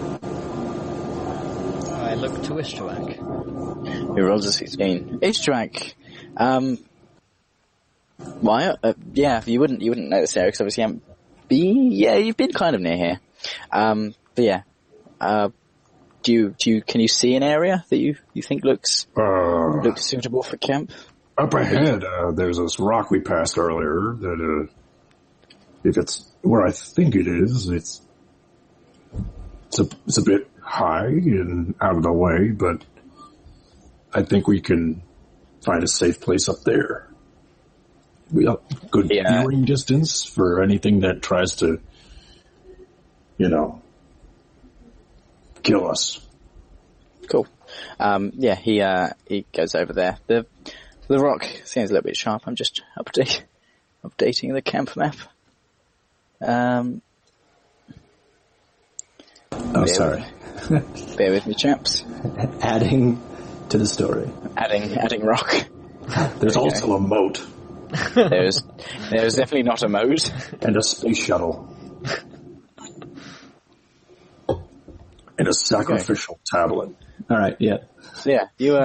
look to Ishtuak. Who rolls a 16. Ishtuak, why? Yeah, you wouldn't know this area because obviously you haven't been. Yeah, you've been kind of near here. But yeah, can you see an area that you think looks suitable for camp? Up ahead, there's this rock we passed earlier that, if it's where I think it is, it's a bit high and out of the way, but I think we can find a safe place up there. We have good viewing distance for anything that tries to, kill us. Cool. Yeah, he goes over there. The rock seems a little bit sharp. I'm just updating the camp map. Sorry. Bear with me, chaps. Adding to the story. Adding rock. There's also a moat. There's definitely not a moat. And a space shuttle. And a sacrificial tablet. All right, yeah. So yeah, you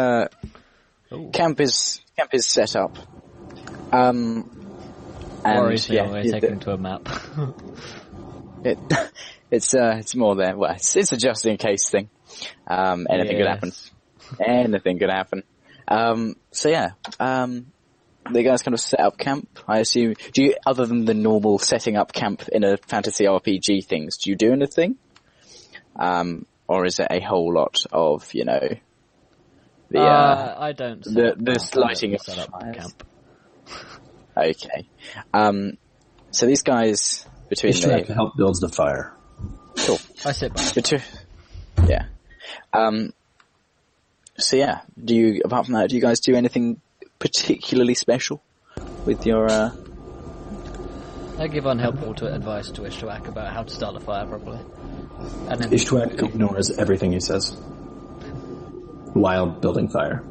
camp is set up. And Worries me yeah, when we're taken to a map. it's more there. Well, it's a just in case thing. Anything could happen. Anything could happen. So yeah, the guys kind of set up camp. I assume. Do you, other than the normal setting up camp in a fantasy RPG things, do you do anything? Or is it a whole lot of, you know, I don't. The lighting of set up fires. camp. Okay. So these guys between Ishrak help builds the fire. Cool. I sit back. Yeah. So yeah, apart from that, do you guys do anything particularly special with your, I give unhelpful advice to Ishrak about how to start a fire properly. And then Ishrak ignores everything he says while building fire.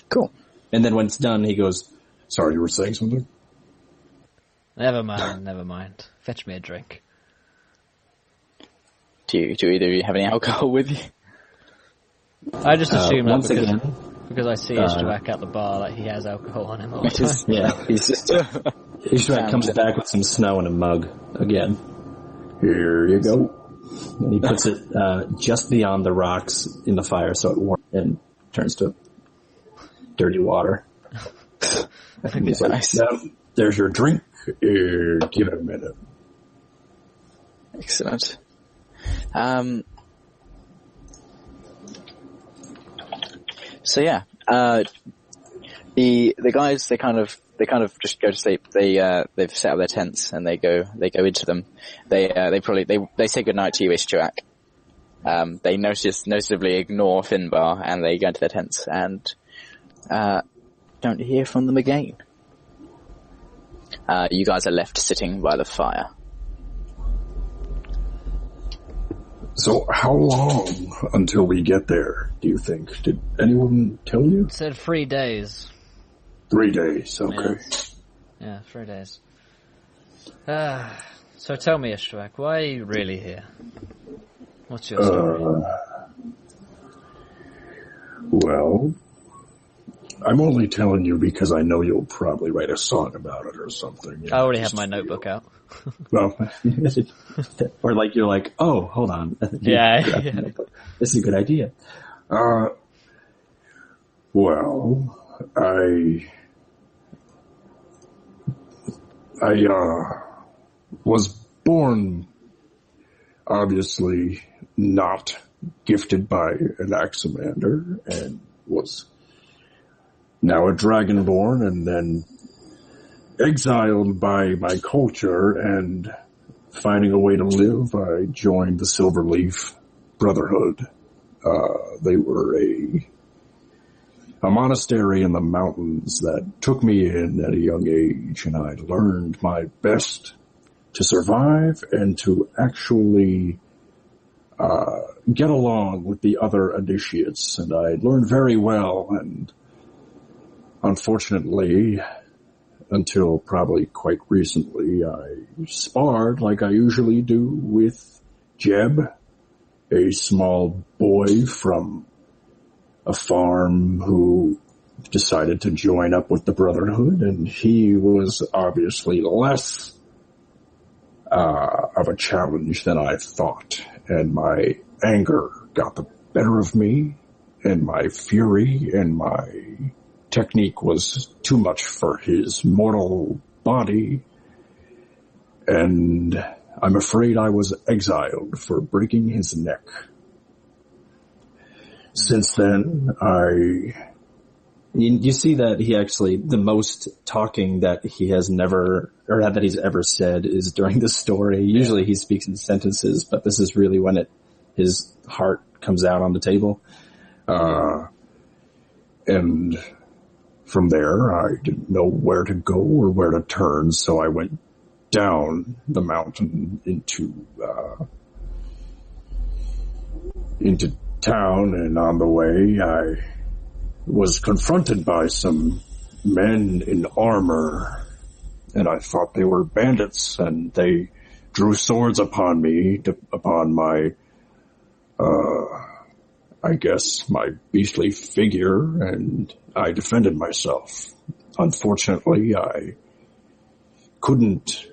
Cool. And then when it's done, he goes, Sorry, you were saying something? Never mind. Fetch me a drink. Do either of you have any alcohol with you? I just assume that once again, because I see Ishrak at the bar, like he has alcohol on him all the time. yeah, He's just Ishrak comes back with some snow in a mug again. Here you go. And he puts it just beyond the rocks in the fire so it warms and turns to dirty water. think it's nice. Now, there's your drink. Give it a minute. Excellent. So yeah, the guys they kind of just go to sleep. They've set up their tents and they go into them. They say goodnight to you, Ishtuak. They noticeably ignore Finbar and they go into their tents and don't hear from them again. You guys are left sitting by the fire. So how long until we get there, do you think? Did anyone tell you? It said 3 days. 3 days, okay. Yeah, 3 days. So tell me, Ishtuak, why are you really here? What's your story? Well, I'm only telling you because I know you'll probably write a song about it or something. You I know, already have my notebook out. Well, Or like you're like, oh, hold on. Yeah. This is a good idea. well, I was born, obviously, not gifted by an Axamander, and was now a Dragonborn, and then exiled by my culture, and finding a way to live, I joined the Silverleaf Brotherhood. They were a monastery in the mountains that took me in at a young age, and I learned my best to survive and to actually get along with the other initiates, and I learned very well, and unfortunately, until probably quite recently, I sparred like I usually do with Jeb, a small boy from a farm who decided to join up with the Brotherhood, and he was obviously less of a challenge than I thought, and my anger got the better of me, and my fury and my technique was too much for his mortal body, and I'm afraid I was exiled for breaking his neck. Since then, You see that he actually, the most talking that he has never, or that he's ever said is during the story. Usually he speaks in sentences, but this is really when his heart comes out on the table. And from there, I didn't know where to go or where to turn, so I went down the mountain into town, and on the way I was confronted by some men in armor, and I thought they were bandits, and they drew swords upon me, upon my, I guess, my beastly figure, and I defended myself. Unfortunately, I couldn't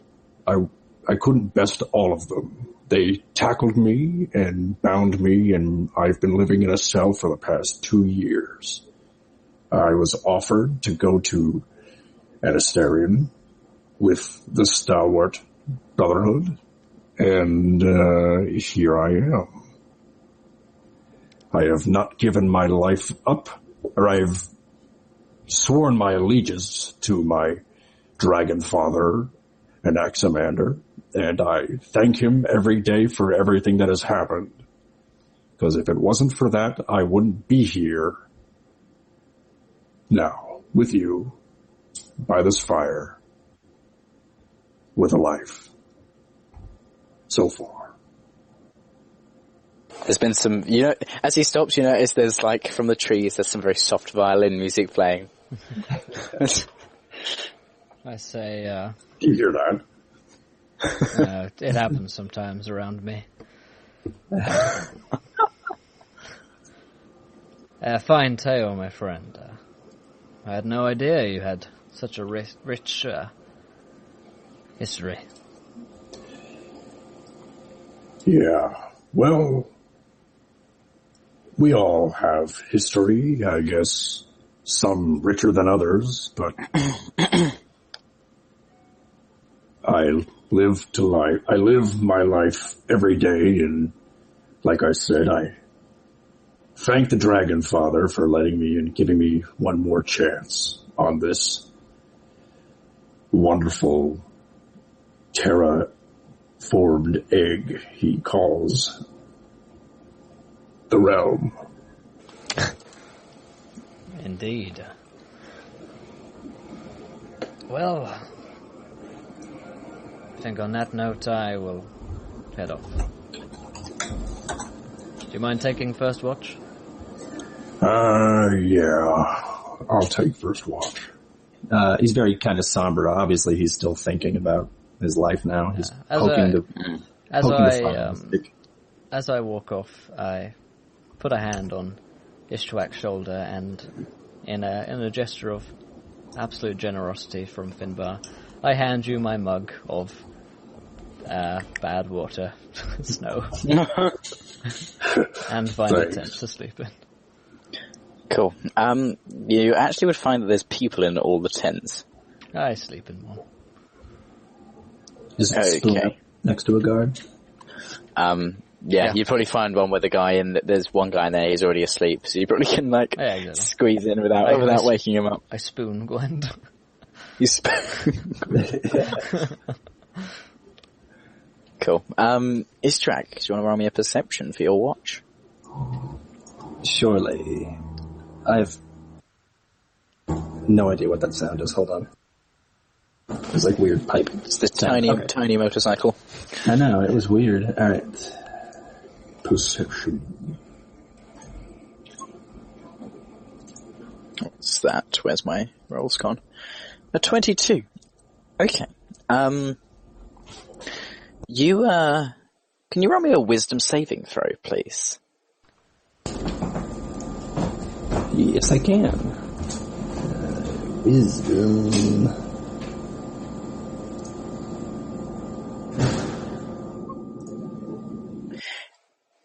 best all of them. They tackled me and bound me, and I've been living in a cell for the past 2 years. I was offered to go to Anesterion with the Stalwart Brotherhood, and here I am. I have not given my life up, or I've sworn my allegiance to my dragon father, Anaximander, and I thank him every day for everything that has happened. Because if it wasn't for that, I wouldn't be here now, with you, by this fire, with a life. So far. There's been some, as he stops, you notice there's like, from the trees, there's some very soft violin music playing. I say, Do you hear that? it happens sometimes around me. Fine tale, my friend. I had no idea you had such a rich history. Yeah, well, we all have history, I guess, some richer than others, but I live my life every day, and like I said, I thank the Dragon Father for letting me and giving me one more chance on this wonderful terra-formed egg he calls the realm. Indeed. Well, I think on that note I will head off. Do you mind taking first watch? Yeah. I'll take first watch. He's very kind of somber. Obviously, he's still thinking about his life now. He's poking the stick. As I walk off, I put a hand on Ishtuak's shoulder and, in a gesture of absolute generosity from Finbar, I hand you my mug of bad water, snow, and find a tent to sleep in. Cool. You actually would find that there's people in all the tents. I sleep in one. Is it still next to a guard? Yeah, you'd probably find one where there's one guy in there, he's already asleep, so you probably can, exactly. Squeeze in without waking him up. I spoon Gwend. You spoon. Cool. Istrak, do you want to roll me a perception for your watch? Surely. I've no idea what that sound is. Hold on. It's like weird pipe. It's the tiny motorcycle. I know, it was weird. Alright. Perception. What's that? Where's my rolls gone? A 22. Okay. Can you roll me a wisdom saving throw, please? Yes, I can. Wisdom.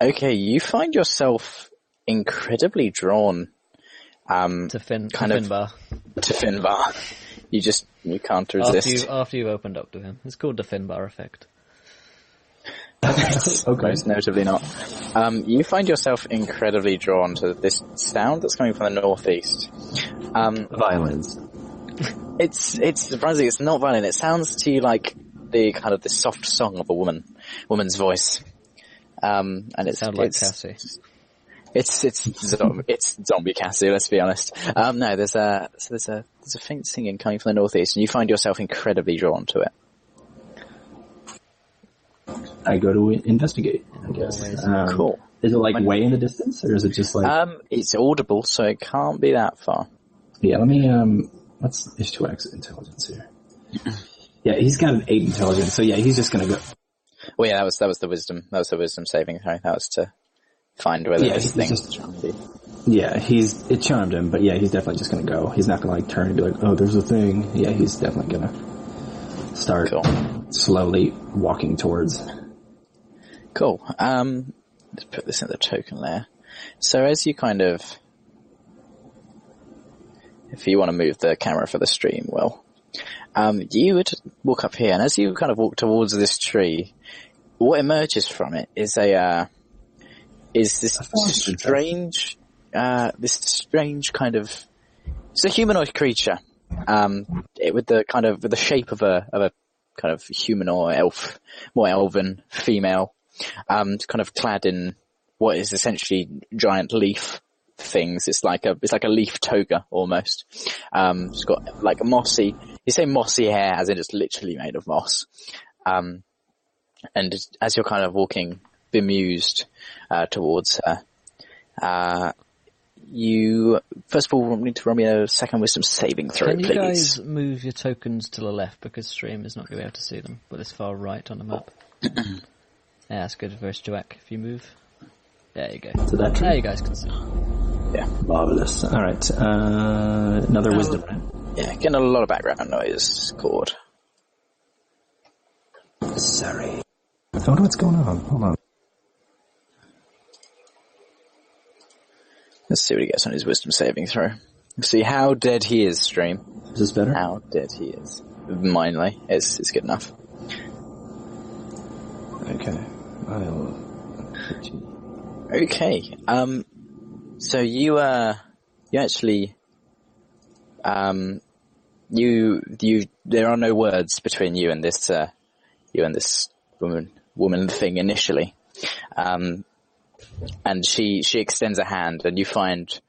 Okay, you find yourself incredibly drawn to Finbar. To Finbar. You can't resist. After you've opened up to him. It's called the Finbar effect. Okay. Most notably not. You find yourself incredibly drawn to this sound that's coming from the northeast. Violins. It's surprising. It's not violin. It sounds to you like the kind of the soft song of a woman's voice. And it's like Cassie. It's zombie Cassie. Let's be honest. No, there's a faint singing coming from the northeast, and you find yourself incredibly drawn to it. I go to investigate, I guess. Cool. Is it like way in the distance, or is it just like? It's audible, so it can't be that far. Yeah, let me. What's Ishtuak's intelligence here? Yeah, he's got an 8 intelligence, so yeah, he's just gonna go. Well, yeah, that was the wisdom. That was the wisdom saving throw. That was to find whether this thing. Yeah, it charmed him, but yeah, he's definitely just gonna go. He's not gonna like turn and be like, "Oh, there's a thing." Yeah, he's definitely gonna start slowly walking towards. Cool. Let's put this in the token layer. So as you kind of, if you want to move the camera for the stream, well, you would walk up here, and as you kind of walk towards this tree, what emerges from it is this strange kind of, it's a humanoid creature, with the shape of a kind of humanoid elf, more elven female, kind of clad in what is essentially giant leaf things. It's like a leaf toga almost. It's got like a mossy, you say mossy hair as in it's literally made of moss. And as you're kind of walking bemused, towards her, you first of all need to run me a second wisdom saving throw, please. Can you guys move your tokens to the left, because stream is not going to be able to see them, but it's far right on the map. Yeah, that's good for Stuak. If you move, there you go. So that tree. Now you guys can see. Yeah, marvelous. All right, another wisdom. Right? Yeah, getting a lot of background noise. Cord. Sorry. I wonder what's going on. Hold on. Let's see what he gets on his wisdom saving throw. See how dead he is, stream. Is this better? How dead he is. Mindly. It's good enough. Okay. Okay. So you actually, there are no words between you and this woman thing initially. And she extends a hand, and you find,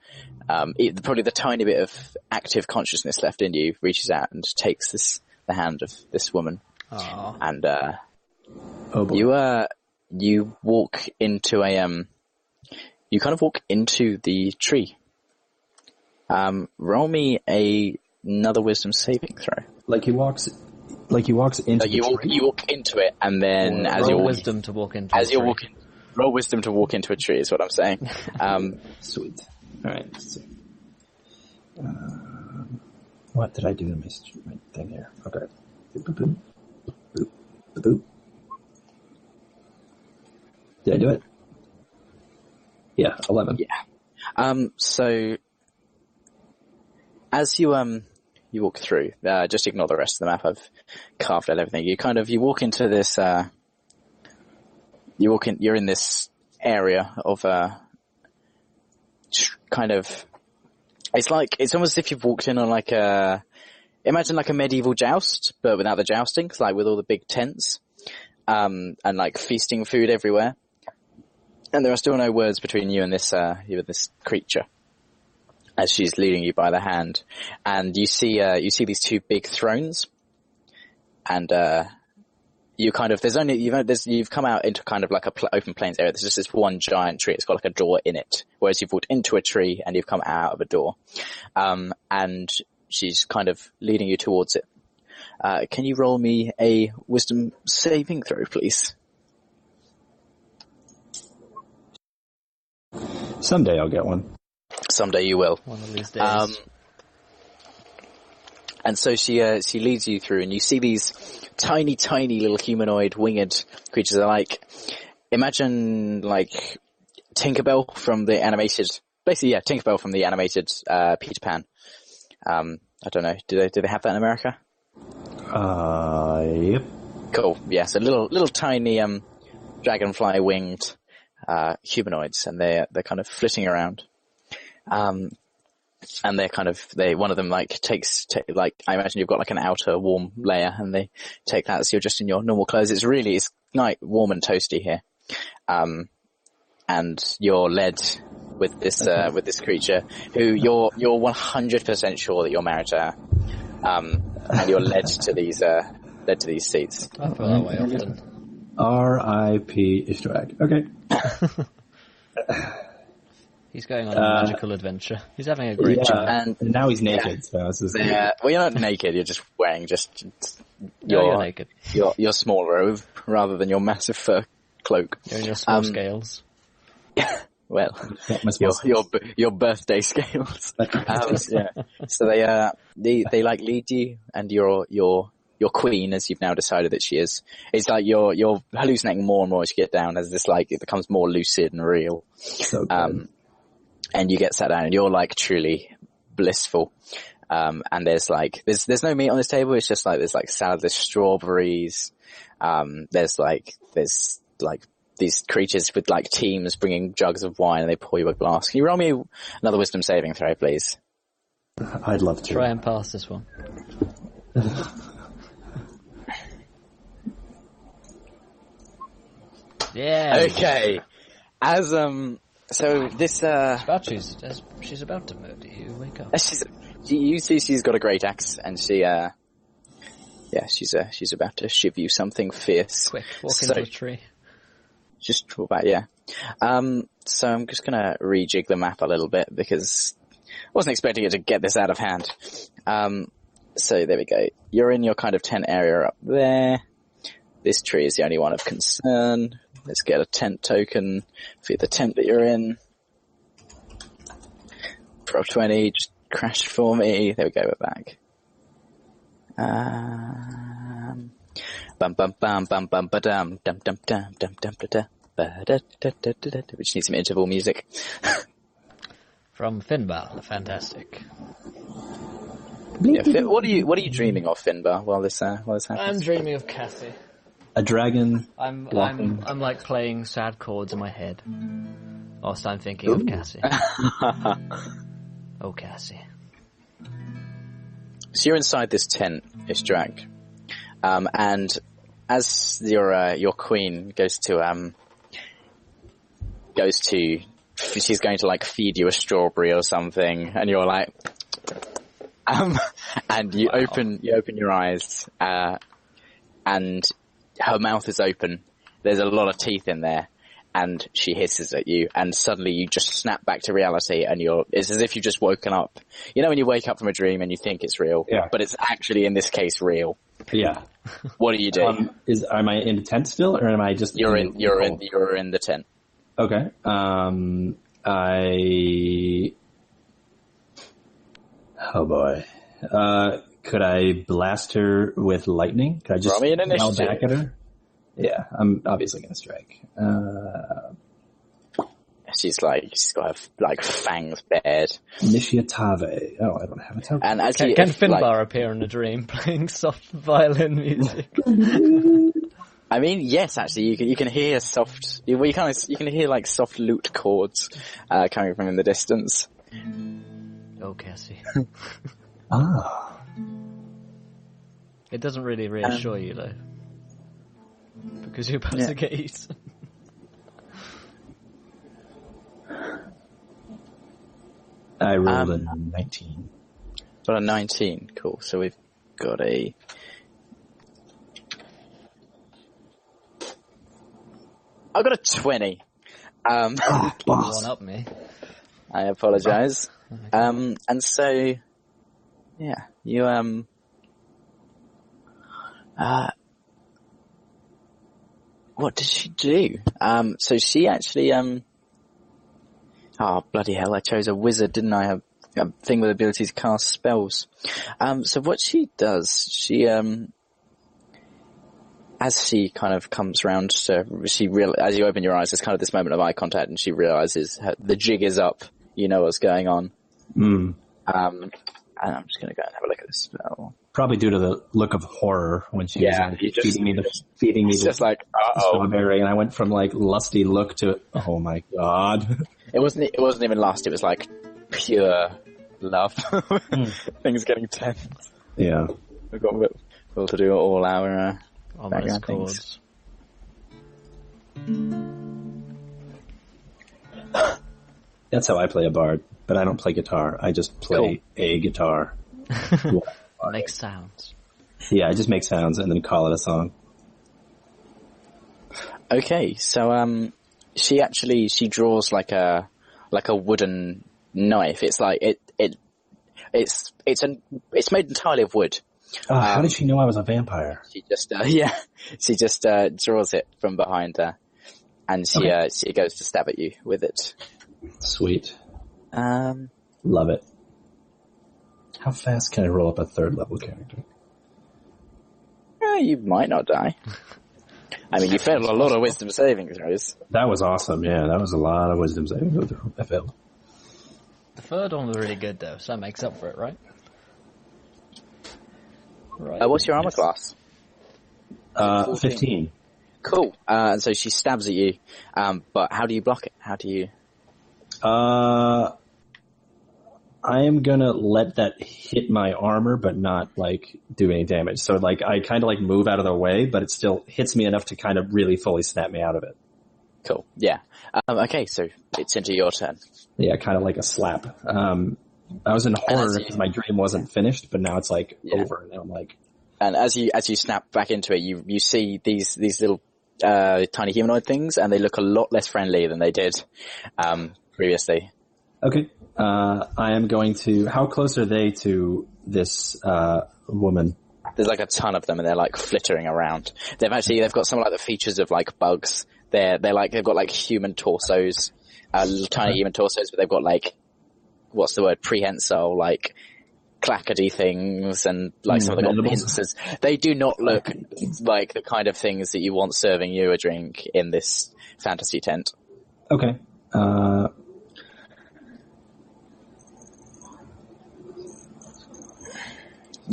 probably the tiny bit of active consciousness left in you reaches out and takes the hand of this woman. Aww. And, oh boy. You walk into you kind of walk into the tree. Roll me another wisdom saving throw. Like he walks into the tree? You walk into it, and then roll wisdom to walk into as you're walking, roll wisdom to walk into a tree is what I'm saying. Sweet. All right. What did I do to my thing here? Okay. Boop, boop, boop, boop, boop. Did I do it? Yeah, 11. Yeah. So as you walk through, just ignore the rest of the map. I've carved out everything. You walk into this, you're in this area of, kind of, it's almost as if you've walked in on like imagine like a medieval joust, but without the jousting, like with all the big tents, and like feasting food everywhere. And there are still no words between you and this creature, as she's leading you by the hand. And you see these two big thrones, and you kind of you've come out into kind of like a open plains area. There's just this one giant tree. It's got like a door in it, whereas you've walked into a tree and you've come out of a door. And she's kind of leading you towards it. Can you roll me a wisdom saving throw, please? Someday I'll get one. Someday you will. One of these days. And so she leads you through, and you see these tiny, tiny little humanoid winged creatures. They're like, imagine like Tinkerbell from the animated, basically, yeah, Tinkerbell from the animated Peter Pan. I don't know. Do they have that in America? Yep. Cool. Yeah, so little tiny dragonfly winged humanoids, and they're kind of flitting around. And one of them like takes like, I imagine you've got like an outer warm layer, and they take that so you're just in your normal clothes. It's like warm and toasty here. And you're led with this creature who you're 100% sure that you're married to her. And you're led to these seats. I feel that way often. R.I.P. Ishtarak. Okay. He's going on a magical adventure. He's having a great time. And now he's naked. So this is well, you're not naked. You're just wearing You're naked. Your small robe rather than your massive fur cloak. You're in your small scales. Well, your birthday scales. Yeah. So they like lead you, and your queen, as you've now decided that she is, it's like you're hallucinating more and more as you get down, as this like it becomes more lucid and real. so good. And you get sat down, and you're like truly blissful. And there's no meat on this table. It's just like there's like salad, there's strawberries. There's these creatures with like teams bringing jugs of wine, and they pour you a glass. Can you roll me another wisdom saving throw, please? I'd love to. Try and pass this one. Yeah. Okay. So this she's about to murder you. Wake up. You see she's got a great axe, and she's about to shiv you something fierce. Quick, walk into a tree. Just draw back, yeah. So I'm just gonna rejig the map a little bit because I wasn't expecting it to get this out of hand. So there we go. You're in your kind of tent area up there. This tree is the only one of concern. Let's get a tent token for the tent that you're in. Pro 20, just crashed for me. There we go, we're back. Bum bum bum bum bum ba dum dum dum dum dum dum da ba da da da da. We just need some interval music. From Finbar, fantastic. Yeah, what are you dreaming of, Finbar? While this happens? I'm dreaming of Cassie. A dragon. I'm like playing sad chords in my head, whilst I'm thinking of Cassie. Oh, Cassie. So you're inside this tent, it's dragged. And as your queen goes to, she's going to like feed you a strawberry or something, and you're like, and you open your eyes, and her mouth is open. There's a lot of teeth in there, and she hisses at you, and suddenly you just snap back to reality, and it's as if you've just woken up. You know when you wake up from a dream and you think it's real, but it's actually in this case real. Yeah. What do you do? Am I in the tent still, or am I just? You're in the tent. Okay. Oh boy. Could I blast her with lightning? Could I just yell back at her? Yeah, I'm obviously going to strike. She's got her like fangs bared. Initiative. Oh, I don't have a token. And can Finbar appear in a dream playing soft violin music? I mean, yes, actually, you can hear soft. You can hear like soft lute chords coming from in the distance. Oh, Cassie. It doesn't really reassure you though, because you're about to get eaten. I rolled a 19. Got a 19, cool. So we've got a... I've got a 20. One up me. I apologise. And so, yeah, you, what did she do? So she actually, oh, bloody hell, I chose a wizard, didn't I? A thing with ability to cast spells. So what she does, she, as she kind of comes round to, as you open your eyes, there's kind of this moment of eye contact, and she realises the jig is up. You know what's going on. And I'm just going to go and have a look at this spell. Probably due to the look of horror when she was feeding me the like, strawberry, and I went from like lusty look to, oh my god. It wasn't even lust, it was like pure love. Things getting tense. Yeah. We've got Will to do all our background things. That's how I play a bard, but I don't play guitar. I just play a guitar. Makes sounds. Yeah, I just make sounds and then call it a song. Okay, so she draws like a wooden knife. It's like it's made entirely of wood. How did she know I was a vampire? She just draws it from behind her, and she goes to stab at you with it. Sweet. Love it. How fast can I roll up a 3rd level character? You might not die. I mean, you failed a lot of wisdom saving throws. That was awesome. Yeah, that was a lot of wisdom saving throws. I failed. The 3rd one was really good though, so that makes up for it, right? Right. What's your armor class? 15. Cool. And so she stabs at you, but how do you block it? How do you... I am gonna let that hit my armor, but not, like, do any damage. So, like, I kind of, like, move out of the way, but it still hits me enough to kind of really fully snap me out of it. Cool. Yeah. Okay, so it's into your turn. Yeah, kind of like a slap. I was in horror because my dream wasn't finished, but now it's, like, over, and I'm like... And as you snap back into it, you see these little, tiny humanoid things, and they look a lot less friendly than they did, previously. Okay. I am going to... How close are they to this woman? There's like a ton of them, and they're like flittering around. They've got some like the features of like bugs. They've got like human torsos, little tiny human torsos, but they've got like, what's the word? Prehensile, like clackety things, and like some of them got pincers. They do not look like the kind of things that you want serving you a drink in this fantasy tent. Okay.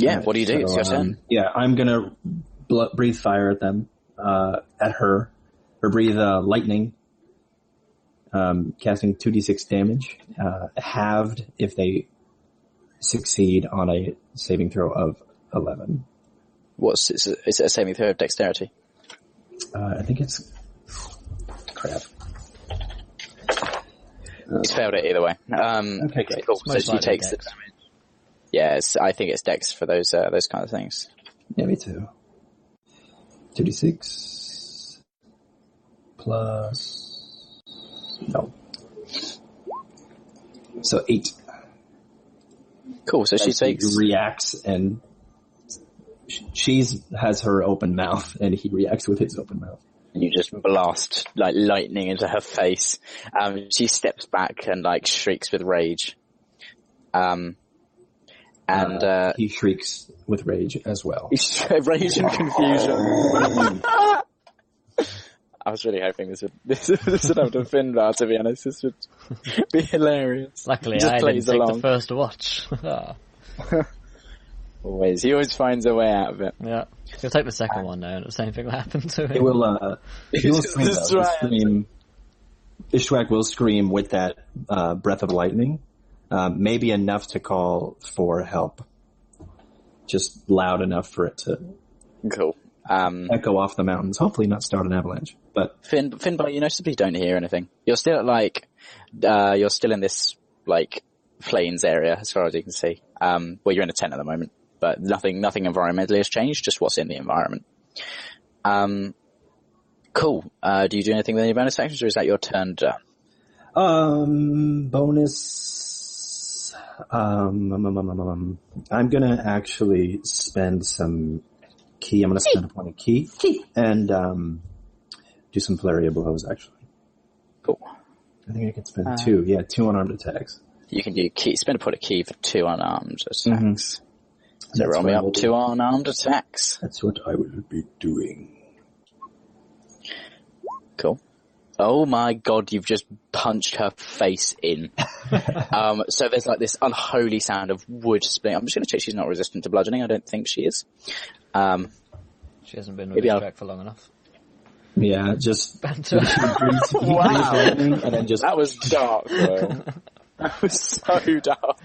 Yeah, what do you do? It's your turn. Yeah, I'm gonna breathe fire at them, at her, or breathe lightning, casting 2d6 damage, halved if they succeed on a saving throw of 11. Is it a saving throw of dexterity? I think it's... Crap. He's failed it either way. Okay, great. Cool. So she takes the damage. Yeah, I think it's dex for those kind of things. Yeah, me too. 2d6 plus... No. So 8. Cool, so she takes... reacts, and she has her open mouth, and he reacts with his open mouth. And you just blast, like, lightning into her face. She steps back and, like, shrieks with rage. He shrieks with rage as well. Rage and confusion. I was really hoping this would have to Finbar, to be honest. This would be hilarious. Luckily, I didn't take the first watch. Always. He always finds a way out of it. Yeah. He'll take the second one now, and the same thing will happen to him. He will scream, though. Ishwak will scream with that breath of lightning. Maybe enough to call for help. Just loud enough for it to echo off the mountains. Hopefully not start an avalanche. But Finbar, you noticeably don't hear anything. You're still you're still in this like plains area as far as you can see. Well, you're in a tent at the moment, but nothing environmentally has changed. Just what's in the environment. Cool. Do you do anything with any bonus actions, or is that your turn done? Bonus. I'm gonna actually spend some key. I'm gonna spend a point of key. And, do some flurry of blows, actually. Cool. I think I can spend 2. Yeah, 2 unarmed attacks. You can do key. Spend a point of key for 2 unarmed attacks. Mm-hmm. So roll me up 2 unarmed attacks. That's what I will be doing. Cool. Oh my god, you've just punched her face in. So there's like this unholy sound of wood splitting. I'm just going to check she's not resistant to bludgeoning. I don't think she is. She hasn't been with this track for long enough. Yeah, just... Banter. Wow. And then just... That was dark, bro. That was so dark.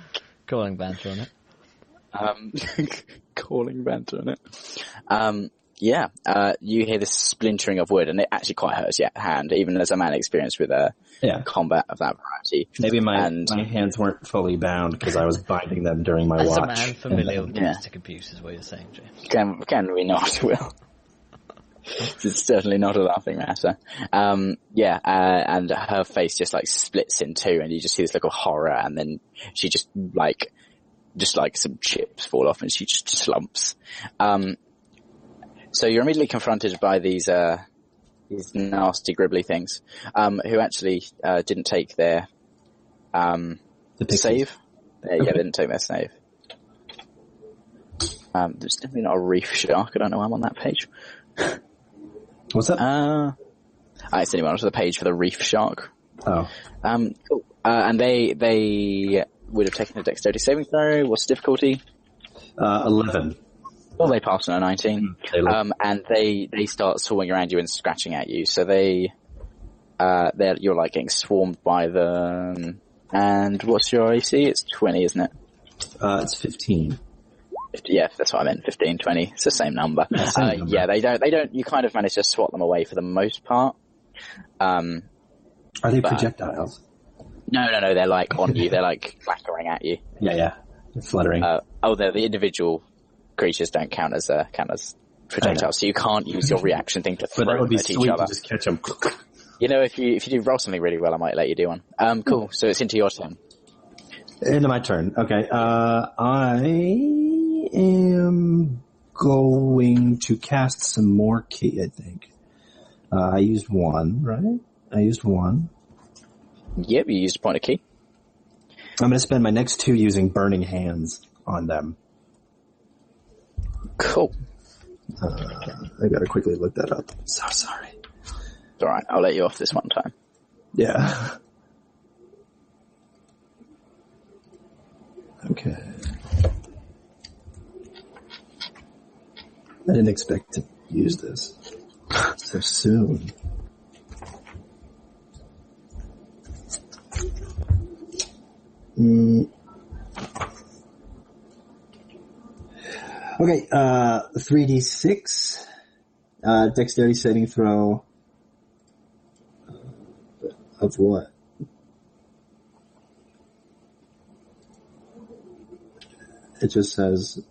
Calling banter on it. Calling banter on it. Yeah, you hear this splintering of wood, and it actually quite hurts your hand, even as a man experienced with combat of that variety. Maybe my hands weren't fully bound because I was binding them during my watch. As a man familiar with domestic abuse is what you're saying, James. Can we not, Will? It's certainly not a laughing matter. And her face just like splits in two, and you just see this look of horror, and then she just like some chips fall off, and she just slumps. So you're immediately confronted by these nasty gribbly things, who actually didn't take their save. They didn't take their save. There's definitely not a reef shark. I don't know why I'm on that page. What's that? I accidentally went onto the page for the reef shark. Oh. Cool. And they would have taken a dexterity saving throw. What's the difficulty? 11. Well, they passed on a 19. And they start swarming around you and scratching at you. So you're like getting swarmed by them. And what's your AC? It's 20, isn't it? It's 15. Yeah, that's what I meant. 15, 20. It's the same number. Yeah, they don't, you kind of manage to swat them away for the most part. Are they projectiles? No, they're like on you. They're like clattering at you. Yeah. They're fluttering. They're the individual creatures don't count as projectiles, so you can't use your reaction thing to throw them at each other. To just catch them. You know, if you do roll something really well, I might let you do one. Cool. So it's into your turn. Into my turn. Okay. I am going to cast some more key, I think. I used one, right? Yep, you used a point of key. I'm going to spend my next 2 using Burning Hands on them. Cool. I got to quickly look that up. So sorry. It's alright, I'll let you off this one time. Yeah. Okay. I didn't expect to use this so soon. Okay, 3d6, dexterity saving throw of what? It just says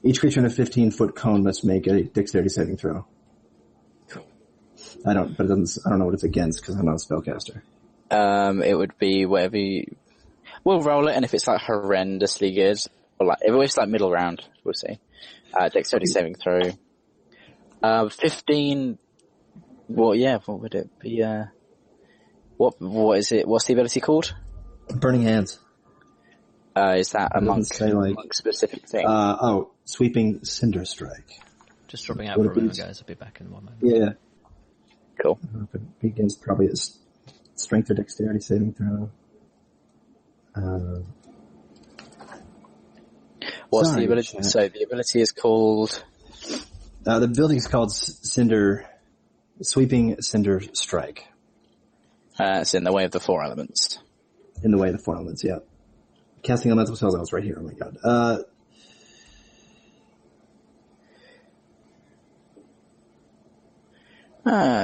each creature in a 15-foot cone must make a dexterity saving throw. I don't know what it's against because I'm not a spellcaster. It would be whatever we'll roll it, and if it's like horrendously good, or like, if it's like middle round, we'll see. Dexterity saving throw. 15, what would it be, what is it, what's the ability called? Burning Hands. Is that a monk specific thing? Sweeping Cinder Strike. Just dropping out for a moment, guys. I'll be back in 1 moment. Yeah. Cool. It begins probably as strength or dexterity saving throw. What's the ability? Chat. So the ability is called... the building is called Sweeping Cinder Strike. It's in the way of the 4 elements. In the way of the 4 elements, yeah. Casting elemental spells, I was right here, oh my god.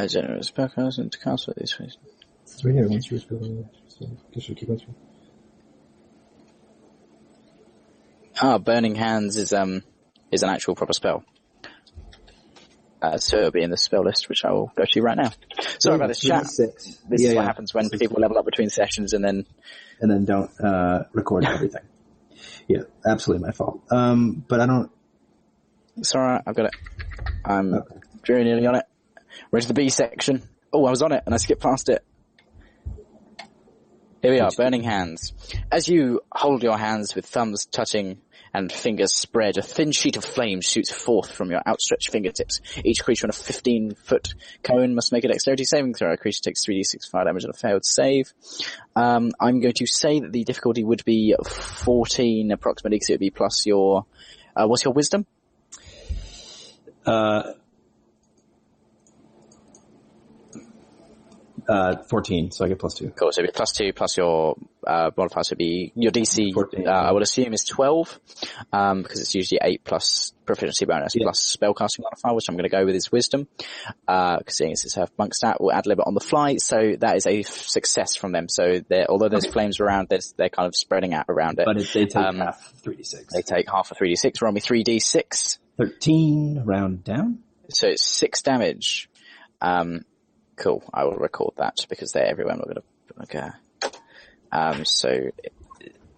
Generous spellcast and to cast for these phrases. It's right here, once you're spelling, keep going. Burning Hands is an actual proper spell. So it'll be in the spell list, which I will go to right now. Sorry about this chat. This is what happens when people level up between sessions and then don't record everything. Yeah, absolutely my fault. But I don't... It's alright, I've got it. I'm very nearly on it. We're into the B section. Oh, I was on it and I skipped past it. Here we are, Burning Hands. As you hold your hands with thumbs touching and fingers spread, a thin sheet of flame shoots forth from your outstretched fingertips. Each creature on a 15-foot cone must make a dexterity saving throw. A creature takes 3d6 fire damage on a failed save. I'm going to say that the difficulty would be 14 approximately, because it would be plus your... what's your wisdom? 14, so I get plus 2. Cool, so it'd be plus 2 plus your modifier, so it'd be your DC, 14, I would assume is 12, because it's usually 8 plus proficiency bonus plus spellcasting modifier, which I'm going to go with is wisdom, because seeing as it's a monk stat, we'll add a little bit on the fly, so that is a success from them. So although there's flames around, they're kind of spreading out around it. But they take half 3d6. They take half of 3d6, roll me 3d6. 13, round down. So it's 6 damage. Cool. I will record that because they're everywhere. I'm not going to. So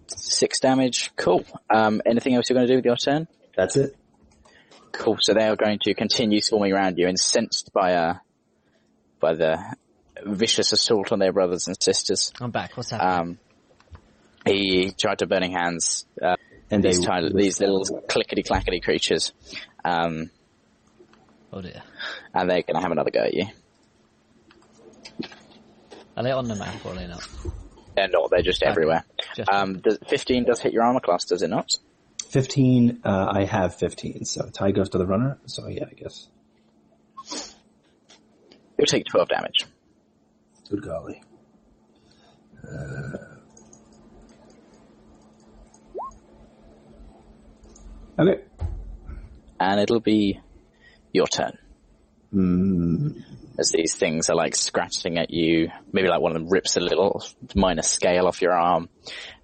6 damage. Cool. Anything else you're going to do with your turn? That's it. Cool. So they are going to continue swarming around you, incensed by the vicious assault on their brothers and sisters. I'm back. What's happening? He tried to burning hands, And these little clickety-clackety creatures. Oh dear. And they're going to have another go at you. Are they on the map or are they not? They're not, they're just everywhere. 15 does hit your armor class, does it not? 15, I have 15, so tie goes to the runner, so yeah, I guess. You'll take 12 damage. Good golly. Okay. And it'll be your turn. As these things are like scratching at you. Maybe like one of them rips a little minor scale off your arm.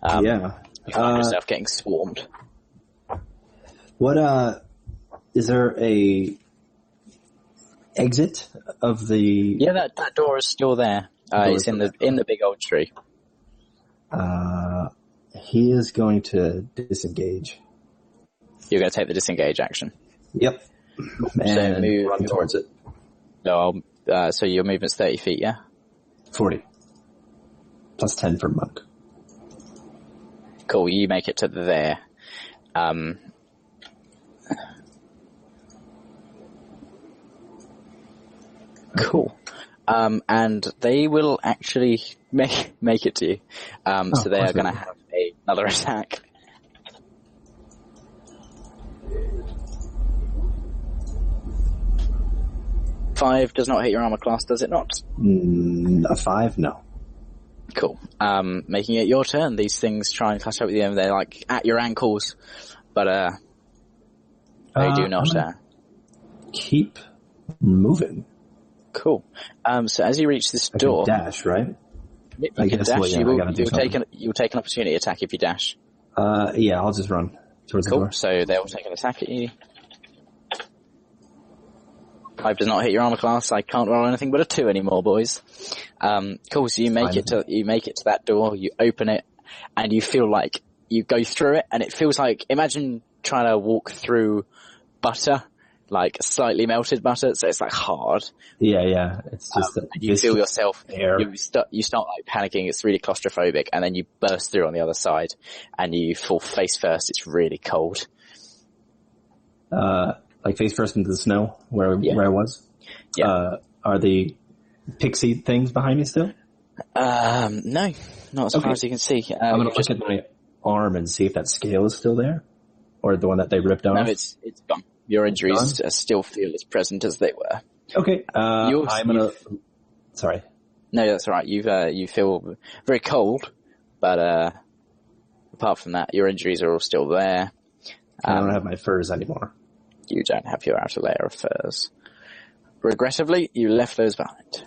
Yeah. You find yourself getting swarmed. What, is there a exit of the... Yeah, that door is still there. It's in the big old tree. He is going to disengage. You're going to take the disengage action. Yep. And move run towards it. No, so your movement's 30 feet, yeah? 40. Plus 10 for monk. Cool, you make it to there. Cool. And they will actually make it to you. So they are going to have another attack. Five does not hit your armor class, does it not? A 5? No. Cool. Making it your turn. These things try and clash up with you, and they're like at your ankles, but they do not. Keep moving. Cool. So as you reach this door, dash, right? you can dash. Well, yeah, You'll take an opportunity attack if you dash. Yeah, I'll just run towards the door. So they'll take an attack at you. 5 does not hit your armor class. I can't roll anything but a 2 anymore, boys. Cool. So you make it to that door. You open it, and you feel like you go through it, and it feels like, imagine trying to walk through butter, like slightly melted butter. So it's like hard. Yeah. It's just you feel yourself. Air. You start like panicking. It's really claustrophobic, and then you burst through on the other side, and you fall face first. It's really cold. Like face first into the snow where I was. Yeah. Are the pixie things behind me still? No, not as far as you can see. I'm gonna look at my arm and see if that scale is still there, or the one that they ripped off. No, it's gone. Your injuries still feel as present as they were. Okay. Sorry. No, that's all right. You feel very cold, but apart from that, your injuries are all still there. I don't have my furs anymore. You don't have your outer layer of furs. Regrettably, you left those behind.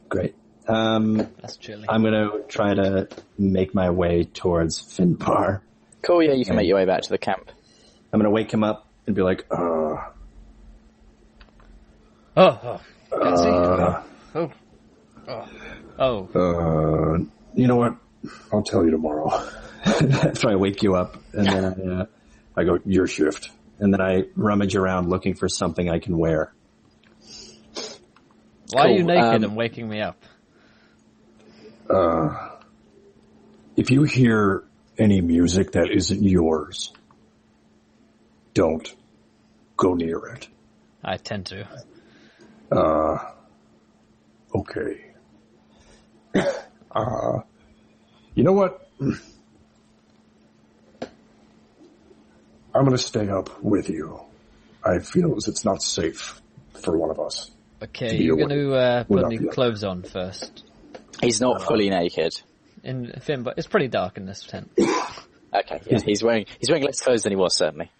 Great. That's chilly. I'm going to try to make my way towards Finbar. Cool, yeah, you can make your way back to the camp. I'm going to wake him up and be like, you know what? I'll tell you tomorrow. After I wake you up, and then I go, your shift. And then I rummage around looking for something I can wear. Why are you naked and waking me up? If you hear any music that isn't yours, don't go near it. I tend to. Okay. You know what? I'm going to stay up with you. I feel as it's not safe for one of us. Okay, you're going to put any clothes on first. He's not fully naked. In Finn, but it's pretty dark in this tent. Okay, yeah, he's wearing less clothes than he was, certainly.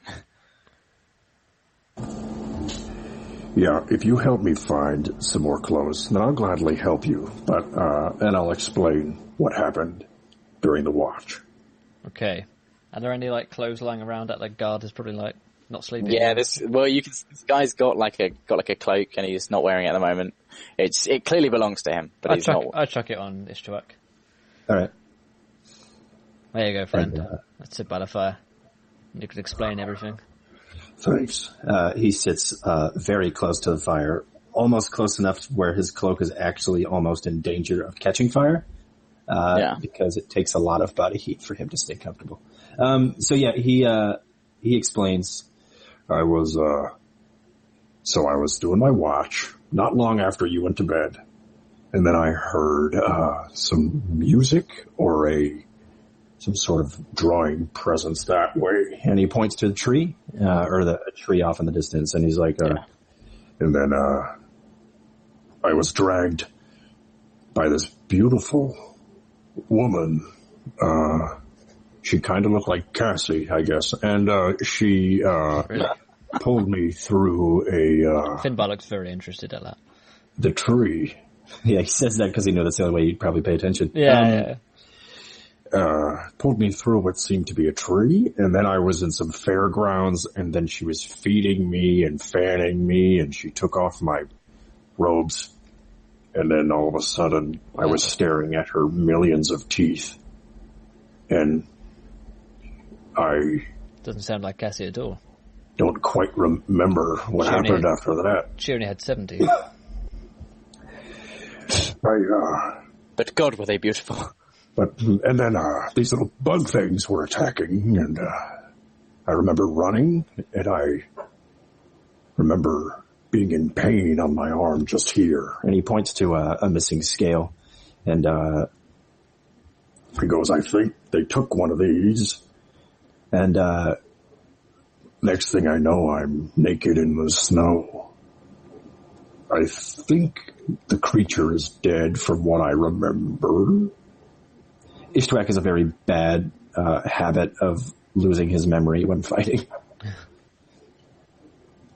Yeah, if you help me find some more clothes, then I'll gladly help you. But and I'll explain what happened during the watch. Okay. Are there any clothes lying around that the guard has probably Not sleeping. Yeah, this guy's got like a cloak and he's not wearing it at the moment. It clearly belongs to him, but he's not. I chuck it on Ishtuak. All right. There you go, friend. And, Let's sit by the fire. You could explain everything. Thanks. He sits very close to the fire, almost close enough where his cloak is actually almost in danger of catching fire. Because it takes a lot of body heat for him to stay comfortable. He explains. I was doing my watch not long after you went to bed, and then I heard some music or some sort of drawing presence that way. And he points to the tree, or the tree off in the distance, and he's like, And then I was dragged by this beautiful woman. She kind of looked like Cassie, I guess, and she Really? pulled me through Finbar looks very interested at that. the tree. Yeah, he says that because he knows that's the only way he'd probably pay attention. Yeah. Pulled me through what seemed to be a tree, and then I was in some fairgrounds, and then she was feeding me and fanning me, and she took off my robes, and then all of a sudden I was staring at her millions of teeth, and I Doesn't sound like Cassie at all. don't quite remember what happened after that. She only had 70. But God, were they beautiful. And then these little bug things were attacking, and I remember running, and I remember being in pain on my arm just here. And he points to a missing scale, and He goes, I think they took one of these. and Next thing I know, I'm naked in the snow. I think the creature is dead from what I remember. Ishtuak has a very bad habit of losing his memory when fighting.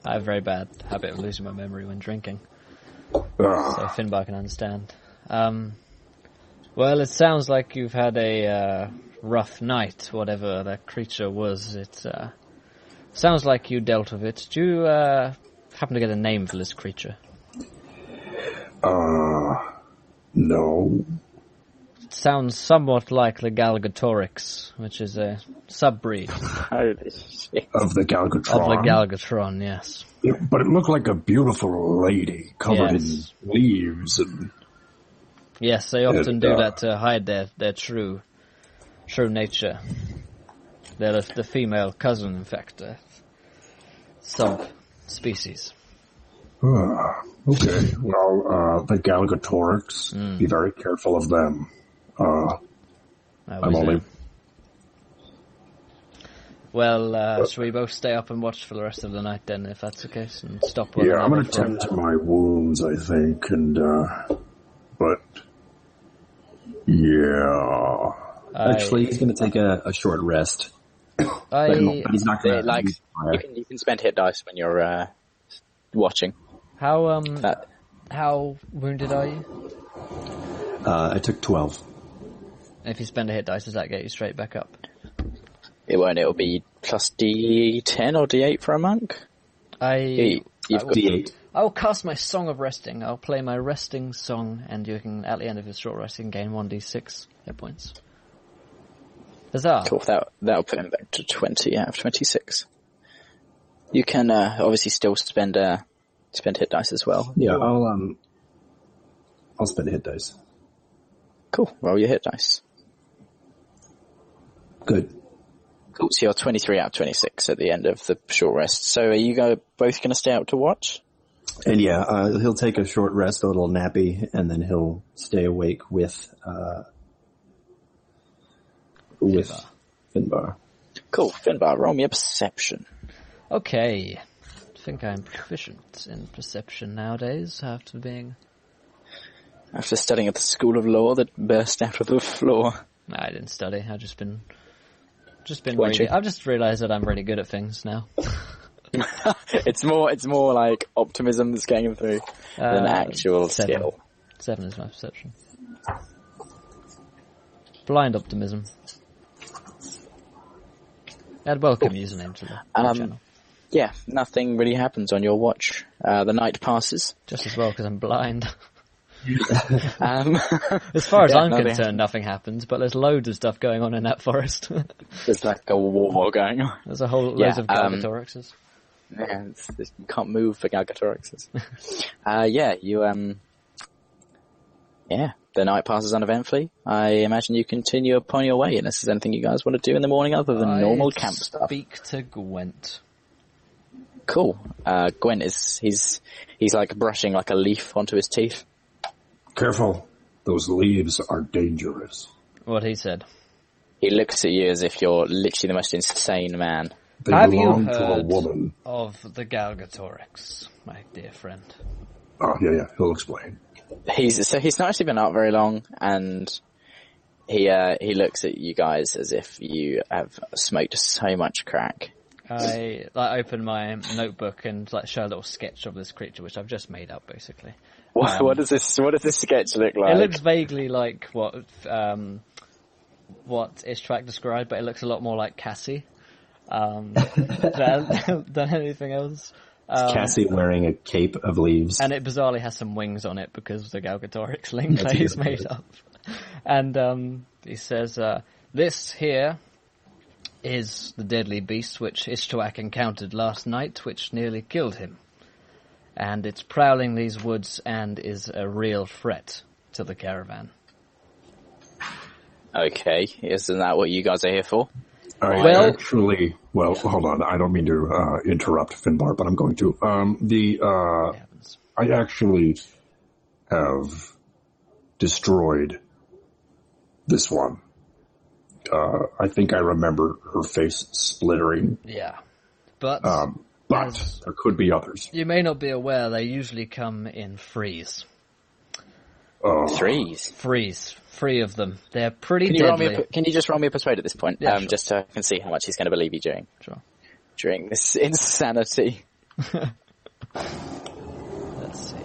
I have a very bad habit of losing my memory when drinking. So Finbar can understand. Well, it sounds like you've had a rough night, whatever that creature was. It sounds like you dealt with it. Do you happen to get a name for this creature? No. It sounds somewhat like the Galgatorix, which is a subbreed Holy shit. Of the Galgatron. of the Galgatron, yes. But it looked like a beautiful lady covered Yes. in leaves and... Yes, they often do that to hide their true nature. They're the female cousin, in fact, sub-species. Okay, well, the Galgatorix, be very careful of them. I'm only... Well, should we both stay up and watch for the rest of the night then, if that's the case, and stop one Yeah, I'm another going to tend to my wounds, I think, and, but, yeah. Actually, he's going to take a short rest. But he's not going to... Like, you can spend hit dice when you're watching. How wounded are you? I took 12. If you spend a hit dice, does that get you straight back up? It won't. It'll be plus D10 or D8 for a monk. You've got D8. I will cast my Song of Resting. I'll play my resting song, and you can, at the end of your short rest, you can gain 1d6 hit points. Huzzah! Cool. That'll put him back to 20 out of 26. You can obviously still spend hit dice as well. Yeah, I'll spend a hit dice. Cool. Roll your hit dice. Good. Cool. So you're 23 out of 26 at the end of the short rest. So are you both going to stay out to watch? And yeah, he'll take a short rest, a little nappy, and then he'll stay awake with Finbar. Cool. Finbar, roll me a perception. Okay. I think I'm proficient in perception nowadays, after studying at the School of Law that burst out of the floor. No, I didn't study. I've just been Watching. really, I've just realised that I'm really good at things now. It's more like optimism that's getting him through than actual 7. skill. 7 is my perception. Blind optimism. And welcome username to the channel. yeah, nothing really happens on your watch. The night passes. Just as well, because I'm blind. Um, As far as yeah, I'm nothing concerned, nothing happens, but there's loads of stuff going on in that forest. There's like a war going on. There's a whole Yeah, loads of Galgatorixes. Yeah, you can't move for Galgatorixes. Yeah, the night passes uneventfully. I imagine you continue upon your way, unless there's anything you guys want to do in the morning other than normal camp stuff. Speak to Gwent. Cool. Gwent he's like brushing like a leaf onto his teeth. Careful. Those leaves are dangerous. What he said. He looks at you as if you're literally the most insane man. They Have you belong to a heard woman. of the Galgatorix, my dear friend? Oh, yeah, he'll explain. He's not actually been out very long, and he looks at you guys as if you have smoked so much crack. I open my notebook and show a little sketch of this creature, which I've just made up, basically. What does this sketch look like? It looks vaguely like what Ishtrak described, but it looks a lot more like Cassie than anything else. Cassie wearing a cape of leaves. And it bizarrely has some wings on it because the Galgatorix link that he's made up. And he says, this here is the deadly beast which Ishtuak encountered last night, which nearly killed him. And it's prowling these woods and is a real threat to the caravan. Okay, isn't that what you guys are here for? Hold on. I don't mean to interrupt Finbar, but I'm going to. I actually have destroyed this one. I think I remember her face splittering. Yeah. But there could be others. you may not be aware, they usually come in threes. Threes? Three of them. They're pretty Can deadly. you just roll me a persuade at this point? Yeah, sure. Just so I can see how much he's going to believe you Sure. during this insanity. Let's see.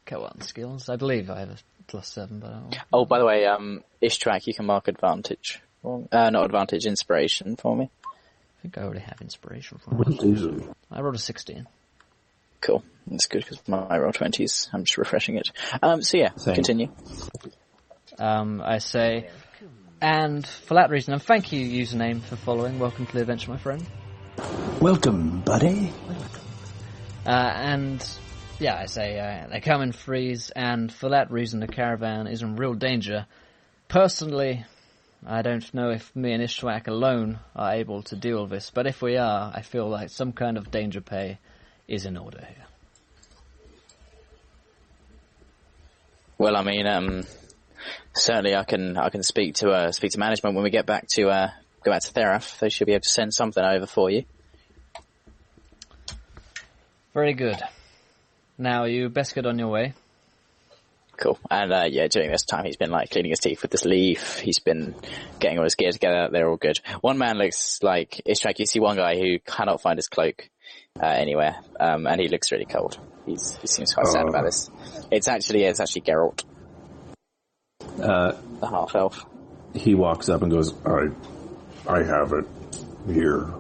Go on, skills. I believe I have a +7, but I don't... Oh, by the way, Ishtrak, you can mark advantage. Not advantage, inspiration for me. I think I already have inspiration for What it. is it? I rolled a 16. Cool. That's good because my roll 20s. I'm just refreshing it. Same. Continue. I say, and for that reason, and thank you, username, for following. Welcome to the adventure, my friend. Welcome, buddy. And yeah, I say they come in threes, and for that reason, the caravan is in real danger. Personally, I don't know if me and Ishtuak alone are able to deal with this, but if we are, I feel like some kind of danger pay is in order here. Well, I mean, certainly I can speak to management when we get back to go back to Therath. They should be able to send something over for you. Very good. Now, you best get on your way. Cool. And during this time he's been cleaning his teeth with this leaf. He's been getting all his gear together. They're all good. One man looks like Ishtrak. You see one guy who cannot find his cloak anywhere, and he looks really cold. He seems quite sad about this. It's actually Geralt, the half elf. He walks up and goes, I have it here.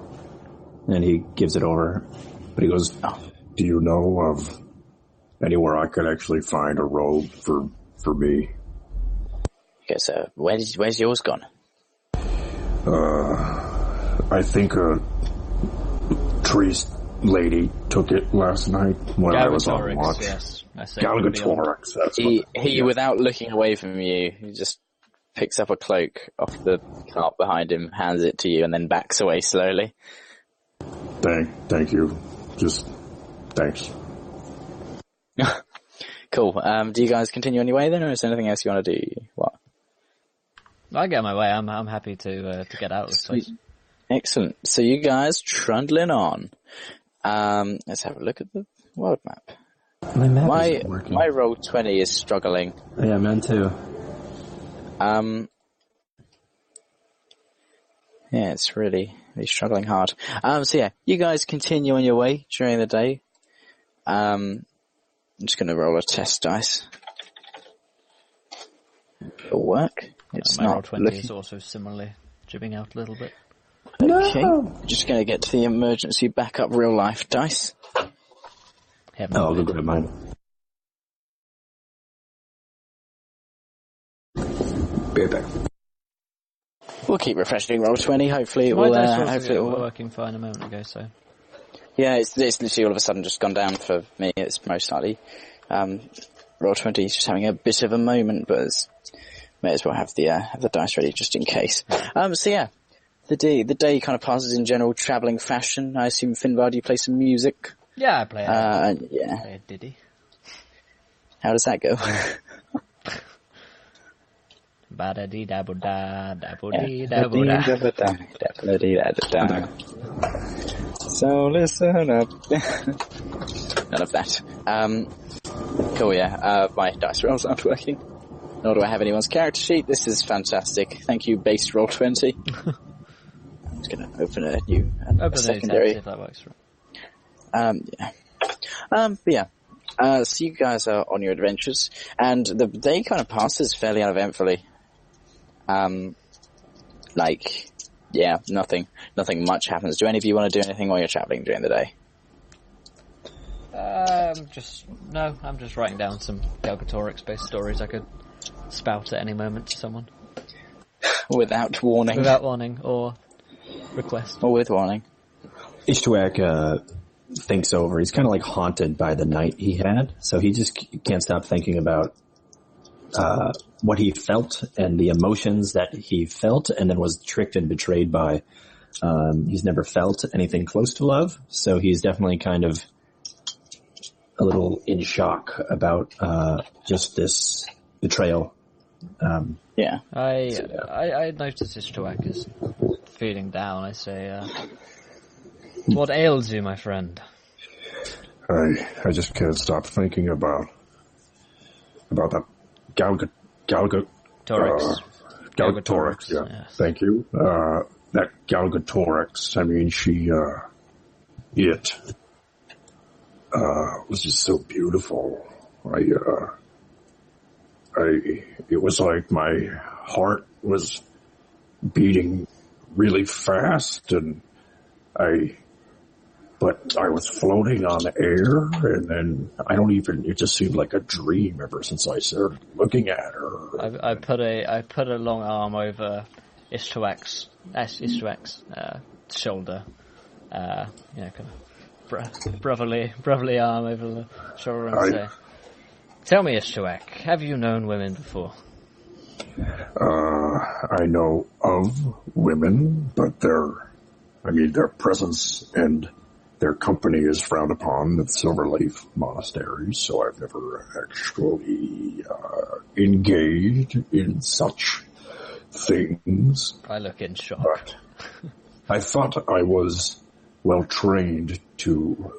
and he gives it over. But he goes, Do you know of anywhere I could actually find a robe for me? Okay, so where's yours gone? I think a tree lady took it last night when I was on watch. Yes. I say Galgatorix, that's He without looking away from you, he just picks up a cloak off the cart behind him, hands it to you, and then backs away slowly. Thank you. Just thanks. Cool. Do you guys continue on your way then, or is there anything else you want to do? What? I get my way. I'm happy to get out of this place. Excellent. So you guys trundling on. Let's have a look at the world map. my map isn't working. My roll 20 is struggling. Yeah, mine too. Yeah, it's really struggling hard. So yeah, you guys continue on your way during the day. I'm just going to roll a test dice. It'll work. It's my not roll 20 looking... is also similarly jibbing out a little bit. Okay, just going to get to the emergency backup real life dice. I'll go grab mine. Be right back. We'll keep refreshing roll 20. Hopefully it My will. dice were working fine a moment ago, so. Yeah, it's literally all of a sudden just gone down for me. It's most likely roll 20 is just having a bit of a moment, but may as well have the dice ready just in case. So yeah, the day kind of passes in general travelling fashion. I assume Finbar, do you play some music? Yeah, I play yeah. Play a ditty. How does that go? Ba-da-dee-da-bo-da, da-bo-dee-da-bo-da. So listen up. None of that. Cool, yeah. My dice rolls aren't working. Nor do I have anyone's character sheet. This is fantastic. Thank you, base roll 20. I'm just going to open a new secondary. If that works for yeah. But yeah. So you guys are on your adventures, and the day kind of passes fairly uneventfully. Nothing much happens. Do any of you want to do anything while you're traveling during the day? I'm just writing down some Galgatorix-based stories I could spout at any moment to someone. Without warning. Without warning, or request. Or with warning. Ishtuak thinks over. He's kind of like haunted by the night he had, so he just can't stop thinking about what he felt and the emotions that he felt and then was tricked and betrayed by. He's never felt anything close to love, so he's definitely kind of a little in shock about just this betrayal. Yeah. I noticed Ishtuak is feeling down. I say, what ails you, my friend? I just can't stop thinking about that Galgatorix. Galgatorix, yeah. Yes. Thank you. That Galgatorix, I mean, it was just so beautiful. It was like my heart was beating really fast, but I was floating on air, and then it just seemed like a dream ever since I started looking at her. I put a long arm over Ishtuak's shoulder, kind of brotherly arm over the shoulder and say, tell me, Ishtuak, have you known women before? I know of women, but their presence and their company is frowned upon at Silverleaf Monastery, so I've never actually engaged in such things. I look in shock. But I thought I was well trained to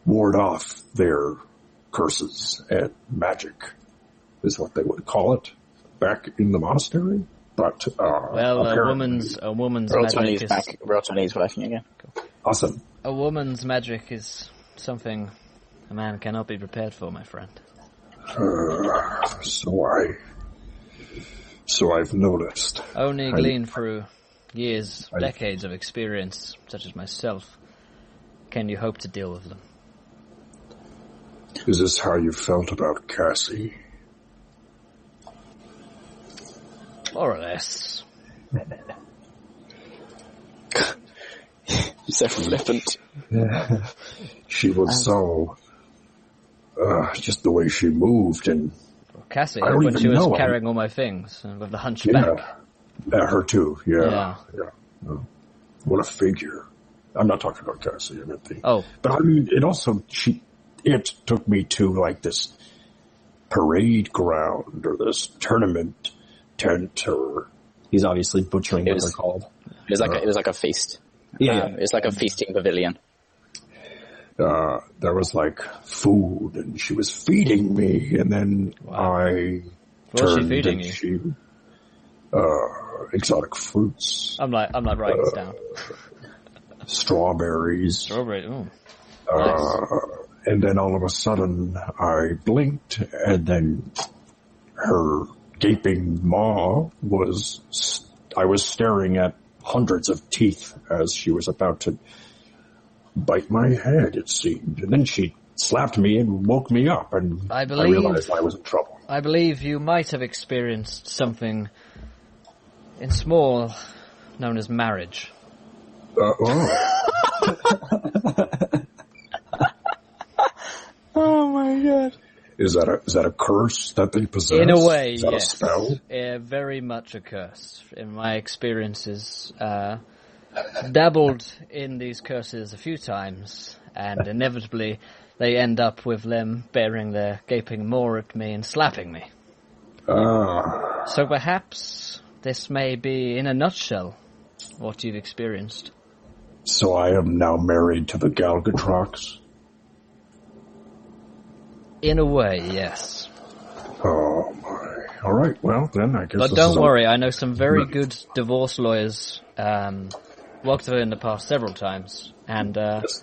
ward off their curses and magic, is what they would call it back in the monastery. But a woman's magic is Roll 20 is working again. Cool. Awesome. A woman's magic is something a man cannot be prepared for, my friend. So I've noticed. Only gleaned through decades of experience, such as myself, can you hope to deal with them. Is this how you felt about Cassie? More or less. So flippant. She was so... just the way she moved, and... Cassie, when she was carrying all my things, with the hunchback. Yeah, her too, yeah. Oh, what a figure. I'm not talking about Cassie, I meant the... Oh. But I mean, it took me to, like, this parade ground, or this tournament tent, or... He's obviously butchering what they're called. It was like a feast. Yeah. It's like a feasting pavilion. There was like food, and she was feeding me, and then I what was she turned feeding and you? Exotic fruits. I'm like writing this down. Strawberries. Strawberry. Ooh. Nice. And then all of a sudden I blinked, and then her gaping maw I was staring at hundreds of teeth as she was about to bite my head, it seemed. And then she slapped me and woke me up, and I realized I was in trouble. I believe you might have experienced something in small known as marriage. Oh my god. Is that a curse that they possess? In a way, is that yes. a spell? Very much a curse. In my experiences, dabbled in these curses a few times, and inevitably they end up with them bearing their gaping maw at me and slapping me. So perhaps this may be, in a nutshell, what you've experienced. So I am now married to the Galgatrox? In a way, yes. Oh my. Alright, well then I guess But don't worry, I know some very good divorce lawyers, worked with her in the past several times, and Yes.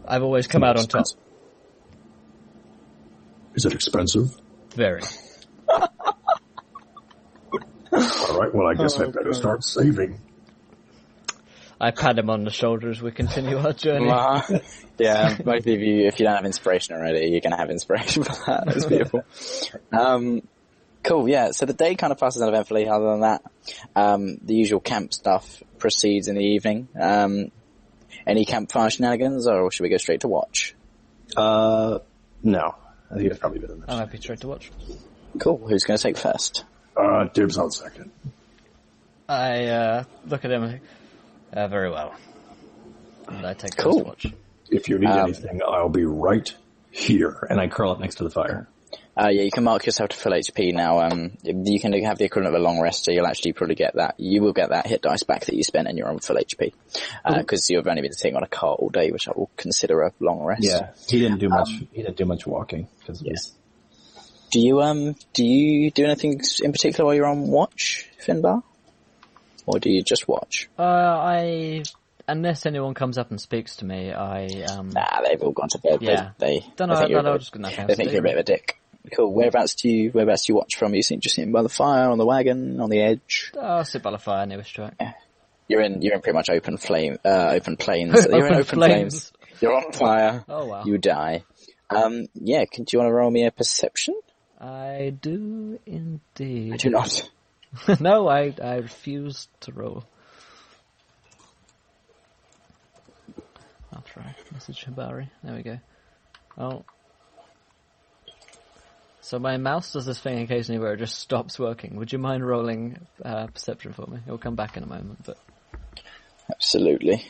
I've always come out on top. Is it expensive? Very. Alright, well I guess I better start saving. I pat him on the shoulder as we continue our journey. Yeah, both of you, if you don't have inspiration already, you're going to have inspiration for that. That's beautiful. Cool, yeah. So the day kind of passes uneventfully. Other than that, the usual camp stuff proceeds in the evening. Any campfire shenanigans, or should we go straight to watch? No. I think it's probably better than that. I'm happy straight to watch. Cool. Who's going to take first? Dibs on second. I look at him and think, very well. And I take Cool. first watch. If you need anything, I'll be right here. And I curl up next to the fire. Yeah, you can mark yourself to full HP now. You can have the equivalent of a long rest, so you'll actually probably get that. You will get that hit dice back that you spent and you're on full HP. Because you've only been sitting on a cart all day, which I will consider a long rest. Yeah, he didn't do much. He didn't do much walking because Do you do anything in particular while you're on watch, Finbar? Or do you just watch? Unless anyone comes up and speaks to me, Nah, they've all gone to bed. Yeah. They Don't know. think you're a bit of a dick. Cool. Whereabouts do you watch from? You just sitting by the fire, on the wagon, on the edge? I'll sit by the fire nearest track. Yeah. You're in pretty much open plains. You're in open flames. You're on fire. Oh wow. You die. Yeah. Do you want to roll me a perception? I do indeed. I do not. No, I refuse to roll. I'll try. Message Hibari. There we go. Oh. So my mouse does this thing occasionally where it just stops working. Would you mind rolling perception for me? It'll come back in a moment, but... Absolutely.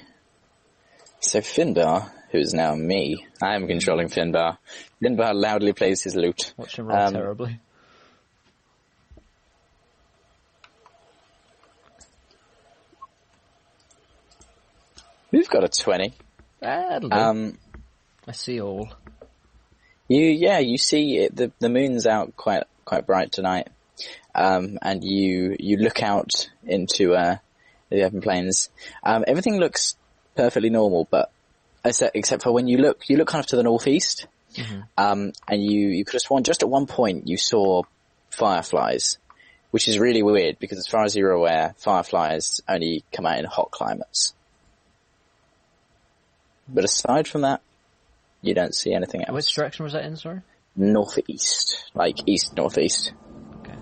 So Finbar, who's now me, I am controlling Finbar. Finbar loudly plays his lute. Watch him roll terribly. We've got a 20. That'll do. I see all. You see it, the moon's out quite bright tonight. And you look out into, the open plains. Everything looks perfectly normal, but except for when you look kind of to the northeast. Mm-hmm. And you could have sworn just at one point you saw fireflies, which is really weird because as far as you're aware, fireflies only come out in hot climates. But aside from that, you don't see anything else. Which direction was that in, sorry? Northeast. Like east-northeast. Okay.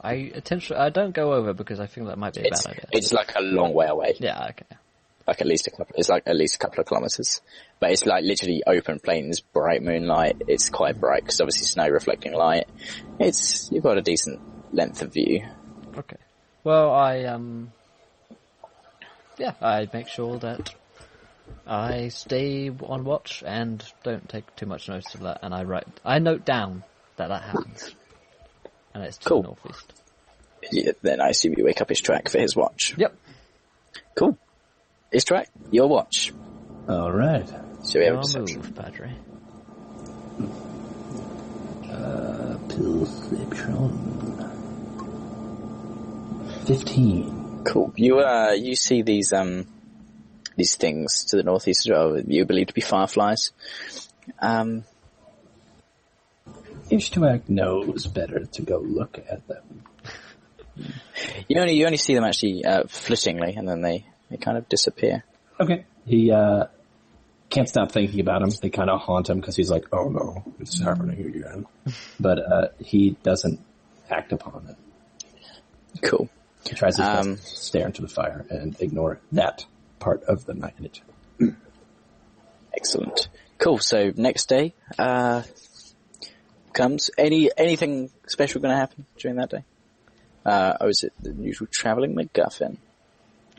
I don't go over because I think that might be a bad idea. It's like a long way away. Yeah, okay. Like at least a couple of kilometers. But it's like literally open plains, bright moonlight. It's quite bright because obviously snow reflecting light. You've got a decent length of view. Okay. Well, I make sure that I stay on watch and don't take too much notice of that, and I note down that happens. And it's to the northeast. Yeah, then I assume you wake up Ishtrak for his watch. Yep. Cool. Ishtrak, your watch. Alright. So we have a Your perception. move, Padre. Perception. 15. Cool. You see these things to the northeast as well, you believe to be fireflies. Ishtuak knows better to go look at them. You only see them actually flittingly, and then they kind of disappear. Okay. He can't stop thinking about them. They kind of haunt him because he's like, oh no, it's happening again. But he doesn't act upon it. Cool. He tries his best to stare into the fire and ignore that part of the night. Excellent. Cool. So next day comes. Anything special going to happen during that day? Or is it the usual travelling MacGuffin?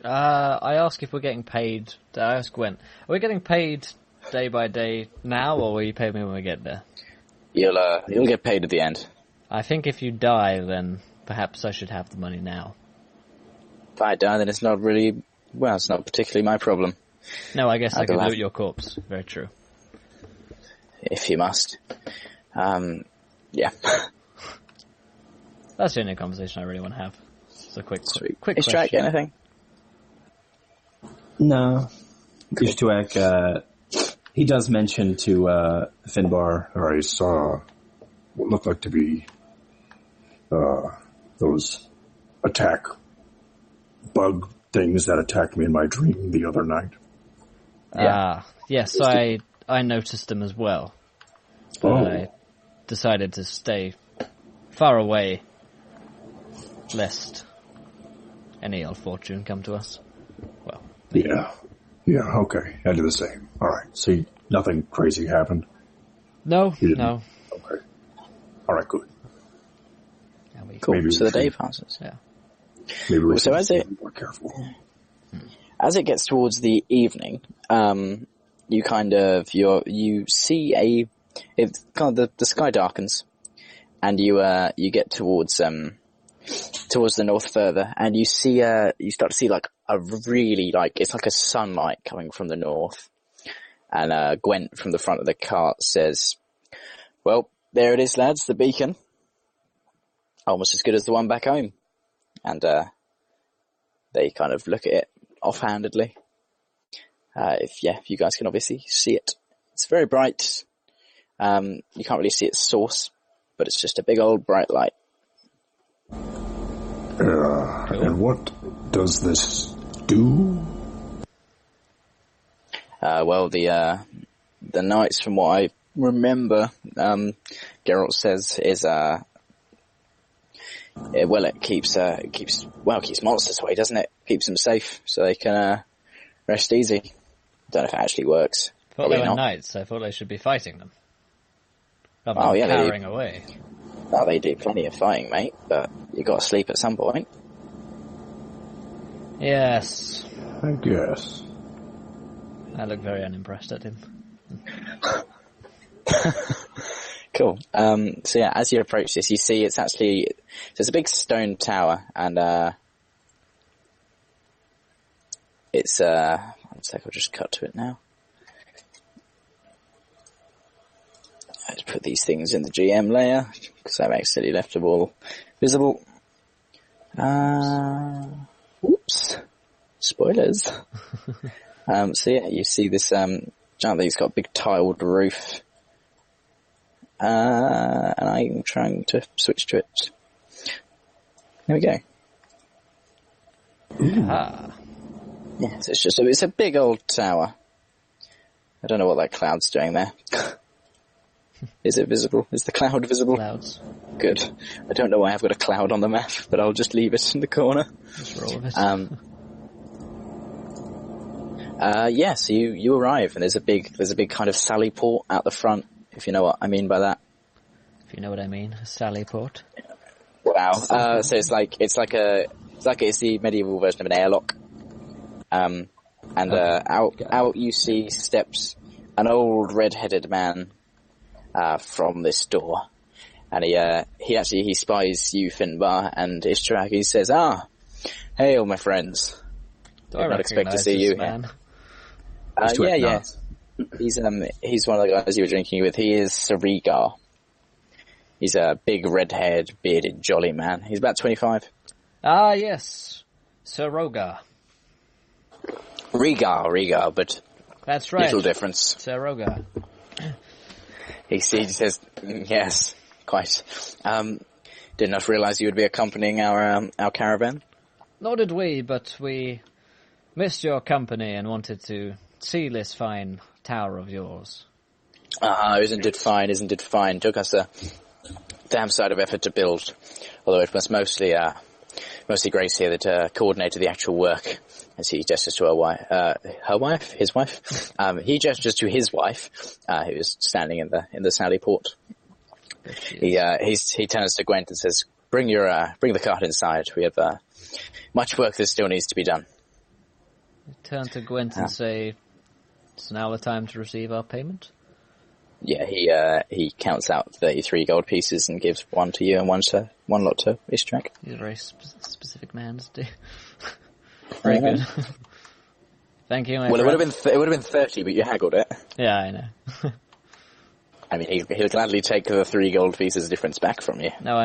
I ask if we're getting paid. I ask Gwen, are we getting paid day by day now, or will you pay me when we get there? You'll get paid at the end. I think if you die, then perhaps I should have the money now. If I die, then it's not really. Well, it's not particularly my problem. No, I guess I could loot your corpse. Very true. If you must. Yeah. That's the only conversation I really want to have. So quick Is question. Jack anything? No. Ishtuak, he does mention to Finbar. I saw what looked like to be those attack bug things that attacked me in my dream the other night. Yes, I noticed them as well. But I decided to stay far away, lest any ill fortune come to us. Well, Yeah, okay. I do the same. All right. See, nothing crazy happened. no. Okay. All right, good. Cool. Maybe So the day passes. Yeah. Maybe we So should be more careful. As it gets towards the evening, you see the sky darkens, and you get towards the north further, and you start to see like a really it's like a sunlight coming from the north, and Gwent from the front of the cart says, "Well, there it is, lads, the beacon, almost as good as the one back home," and they kind of look at it offhandedly. If you guys can obviously see it. It's very bright. You can't really see its source, but it's just a big old bright light. And what does this do? Well, the knights, from what I remember, Geralt says, is it keeps monsters away, doesn't it? Keeps them safe so they can rest easy. Don't know if it actually works. I thought they were not. knights. I thought they should be fighting them. Rather Oh, than yeah, cowering away. Well, they do plenty of fighting, mate, but you got to sleep at some point. Yes. I guess. I look very unimpressed at him. Cool. So yeah, as you approach this, you see it's a big stone tower, and it's one sec, I'll just cut to it now. Let's put these things in the GM layer, because I've accidentally left them all visible. Oops. Spoilers. So yeah, you see this giant thing. It's got a big tiled roof. And I'm trying to switch to it. There we go. Yes, it's a big old tower. I don't know what that cloud's doing there. Is it visible? Is the cloud visible? Clouds. Good. I don't know why I've got a cloud on the map, but I'll just leave it in the corner. Just roll with it. So you arrive, and there's a big kind of sally port out the front, if you know what I mean by that. If you know what I mean, a sally port. Wow. So it's the medieval version of an airlock. Out you see steps an old red-headed man from this door, and he spies you, Finbar, and Ishtarak. He says, hail, my friends. Do I not expect to see recognise you this man? Yeah. He's one of the guys you were drinking with. He is Sir Rhaegar. He's a big red-haired, bearded, jolly man. He's about 25. Ah, yes. Sir Rogar. Rhaegar, but That's right. little difference. Sir Rogar. He says, yes, quite. Did not realize you would be accompanying our caravan. Nor did we, but we missed your company and wanted to see this fine tower of yours. Isn't it fine, isn't it fine? Took us a damn sight of effort to build, although it was mostly Grace here that coordinated the actual work. As he gestures to his wife. He gestures to his wife, who is standing in the sally port. He turns to Gwent and says, "Bring the cart inside. We have much work that still needs to be done." I turn to Gwent and say, "It's now the time to receive our payment." Yeah, he counts out 33 gold pieces and gives one to you and one lot to Istrak. He's a very specific man to do. Very good. Thank you, my Well, friend. it would have been 30, but you haggled it. Yeah, I know. I mean, he'll gladly take the 3 gold pieces difference back from you. No,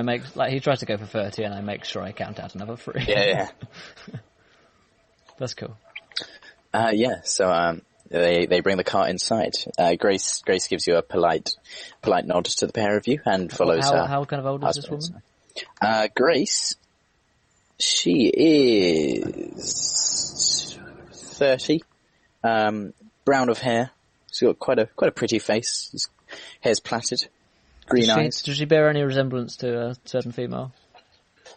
he tries to go for 30 and I make sure I count out another 3. Yeah. That's cool. So they bring the cart inside. Grace gives you a polite nod to the pair of you and follows. How kind of old is this woman? Grace, she is 30, brown of hair. She's got quite a pretty face. His hair's plaited, green eyes. Does she bear any resemblance to a certain female?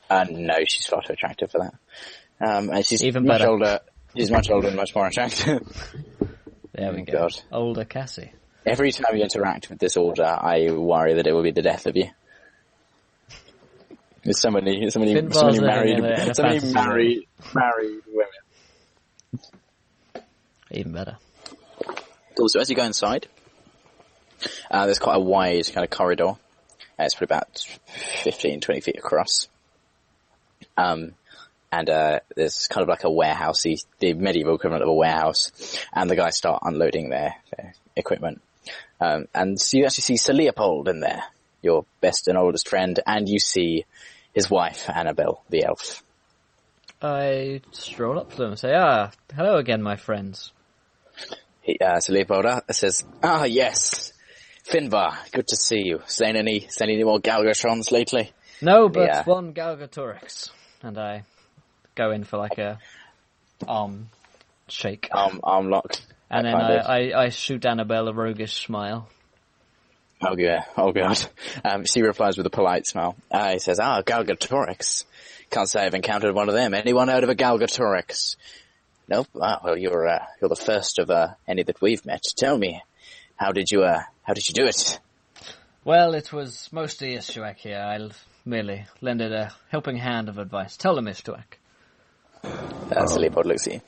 No, she's far too attractive for that. And she's Even much better. older. She's much older and much more attractive. There we go. God. Older Cassie. Every time you interact with this order, I worry that it will be the death of you. There's so many married women. Even better. Cool. So as you go inside, there's quite a wide kind of corridor. It's probably about 15, 20 feet across. And there's kind of like a warehousey, the medieval equivalent of a warehouse, and the guys start unloading their equipment. And so you actually see Sir Leopold in there, your best and oldest friend, and you see his wife, Annabelle, the elf. I stroll up to them and say, hello again, my friends. Sir Leopold says, yes, Finbar, good to see you. Slain any more Galgatrons lately? No, but one Galgatorix. And I go in for like a arm shake. Arm lock. And then I shoot Annabelle a roguish smile. Oh yeah, oh god. She replies with a polite smile. He says, Galgatorix. Can't say I've encountered one of them. Anyone heard of a Galgatorix? Nope. Well, you're the first of any that we've met. Tell me, how did you do it? Well, it was mostly Ishtuak here. I merely lended a helping hand of advice. Tell them, Ishtuak. Sir Leopold looks at you.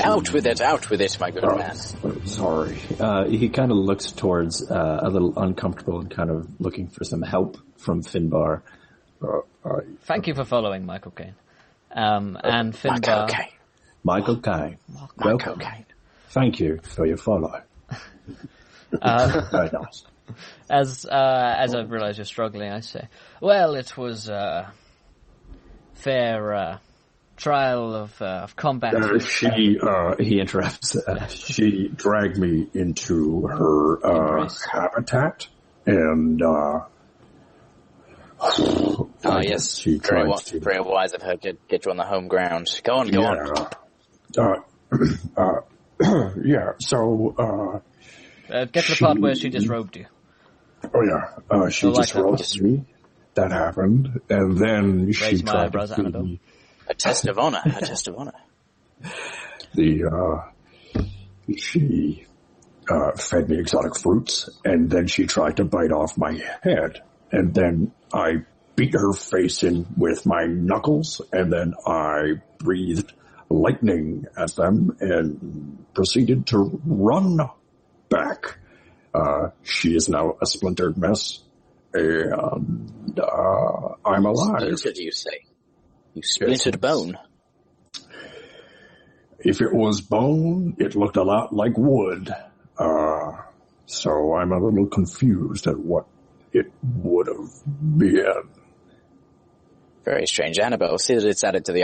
Out with it, my good man. Sorry. He kind of looks towards a little uncomfortable and kind of looking for some help from Finbar. Thank you for following, Michael Caine. And Finbar... Michael Caine. Welcome. Thank you for your follow. Very nice. As I realise you're struggling, I say, well, it was a fair trial of combat. He interrupts. She dragged me into her habitat, and yes, she tried to. Very wise of her to get you on the home ground. Go on. Yeah. So get to the part where she disrobed you. Oh yeah, she disrobed me. That happened, and then she tried to feed me. A test of honor. She fed me exotic fruits, and then she tried to bite off my head, and then I beat her face in with my knuckles, and then I breathed lightning at them and proceeded to run back. She is now a splintered mess, and I'm alive. Splintered, you say? You splintered bone? If it was bone, it looked a lot like wood. So I'm a little confused at what it would have been. Very strange. Annabelle, see that it's added to the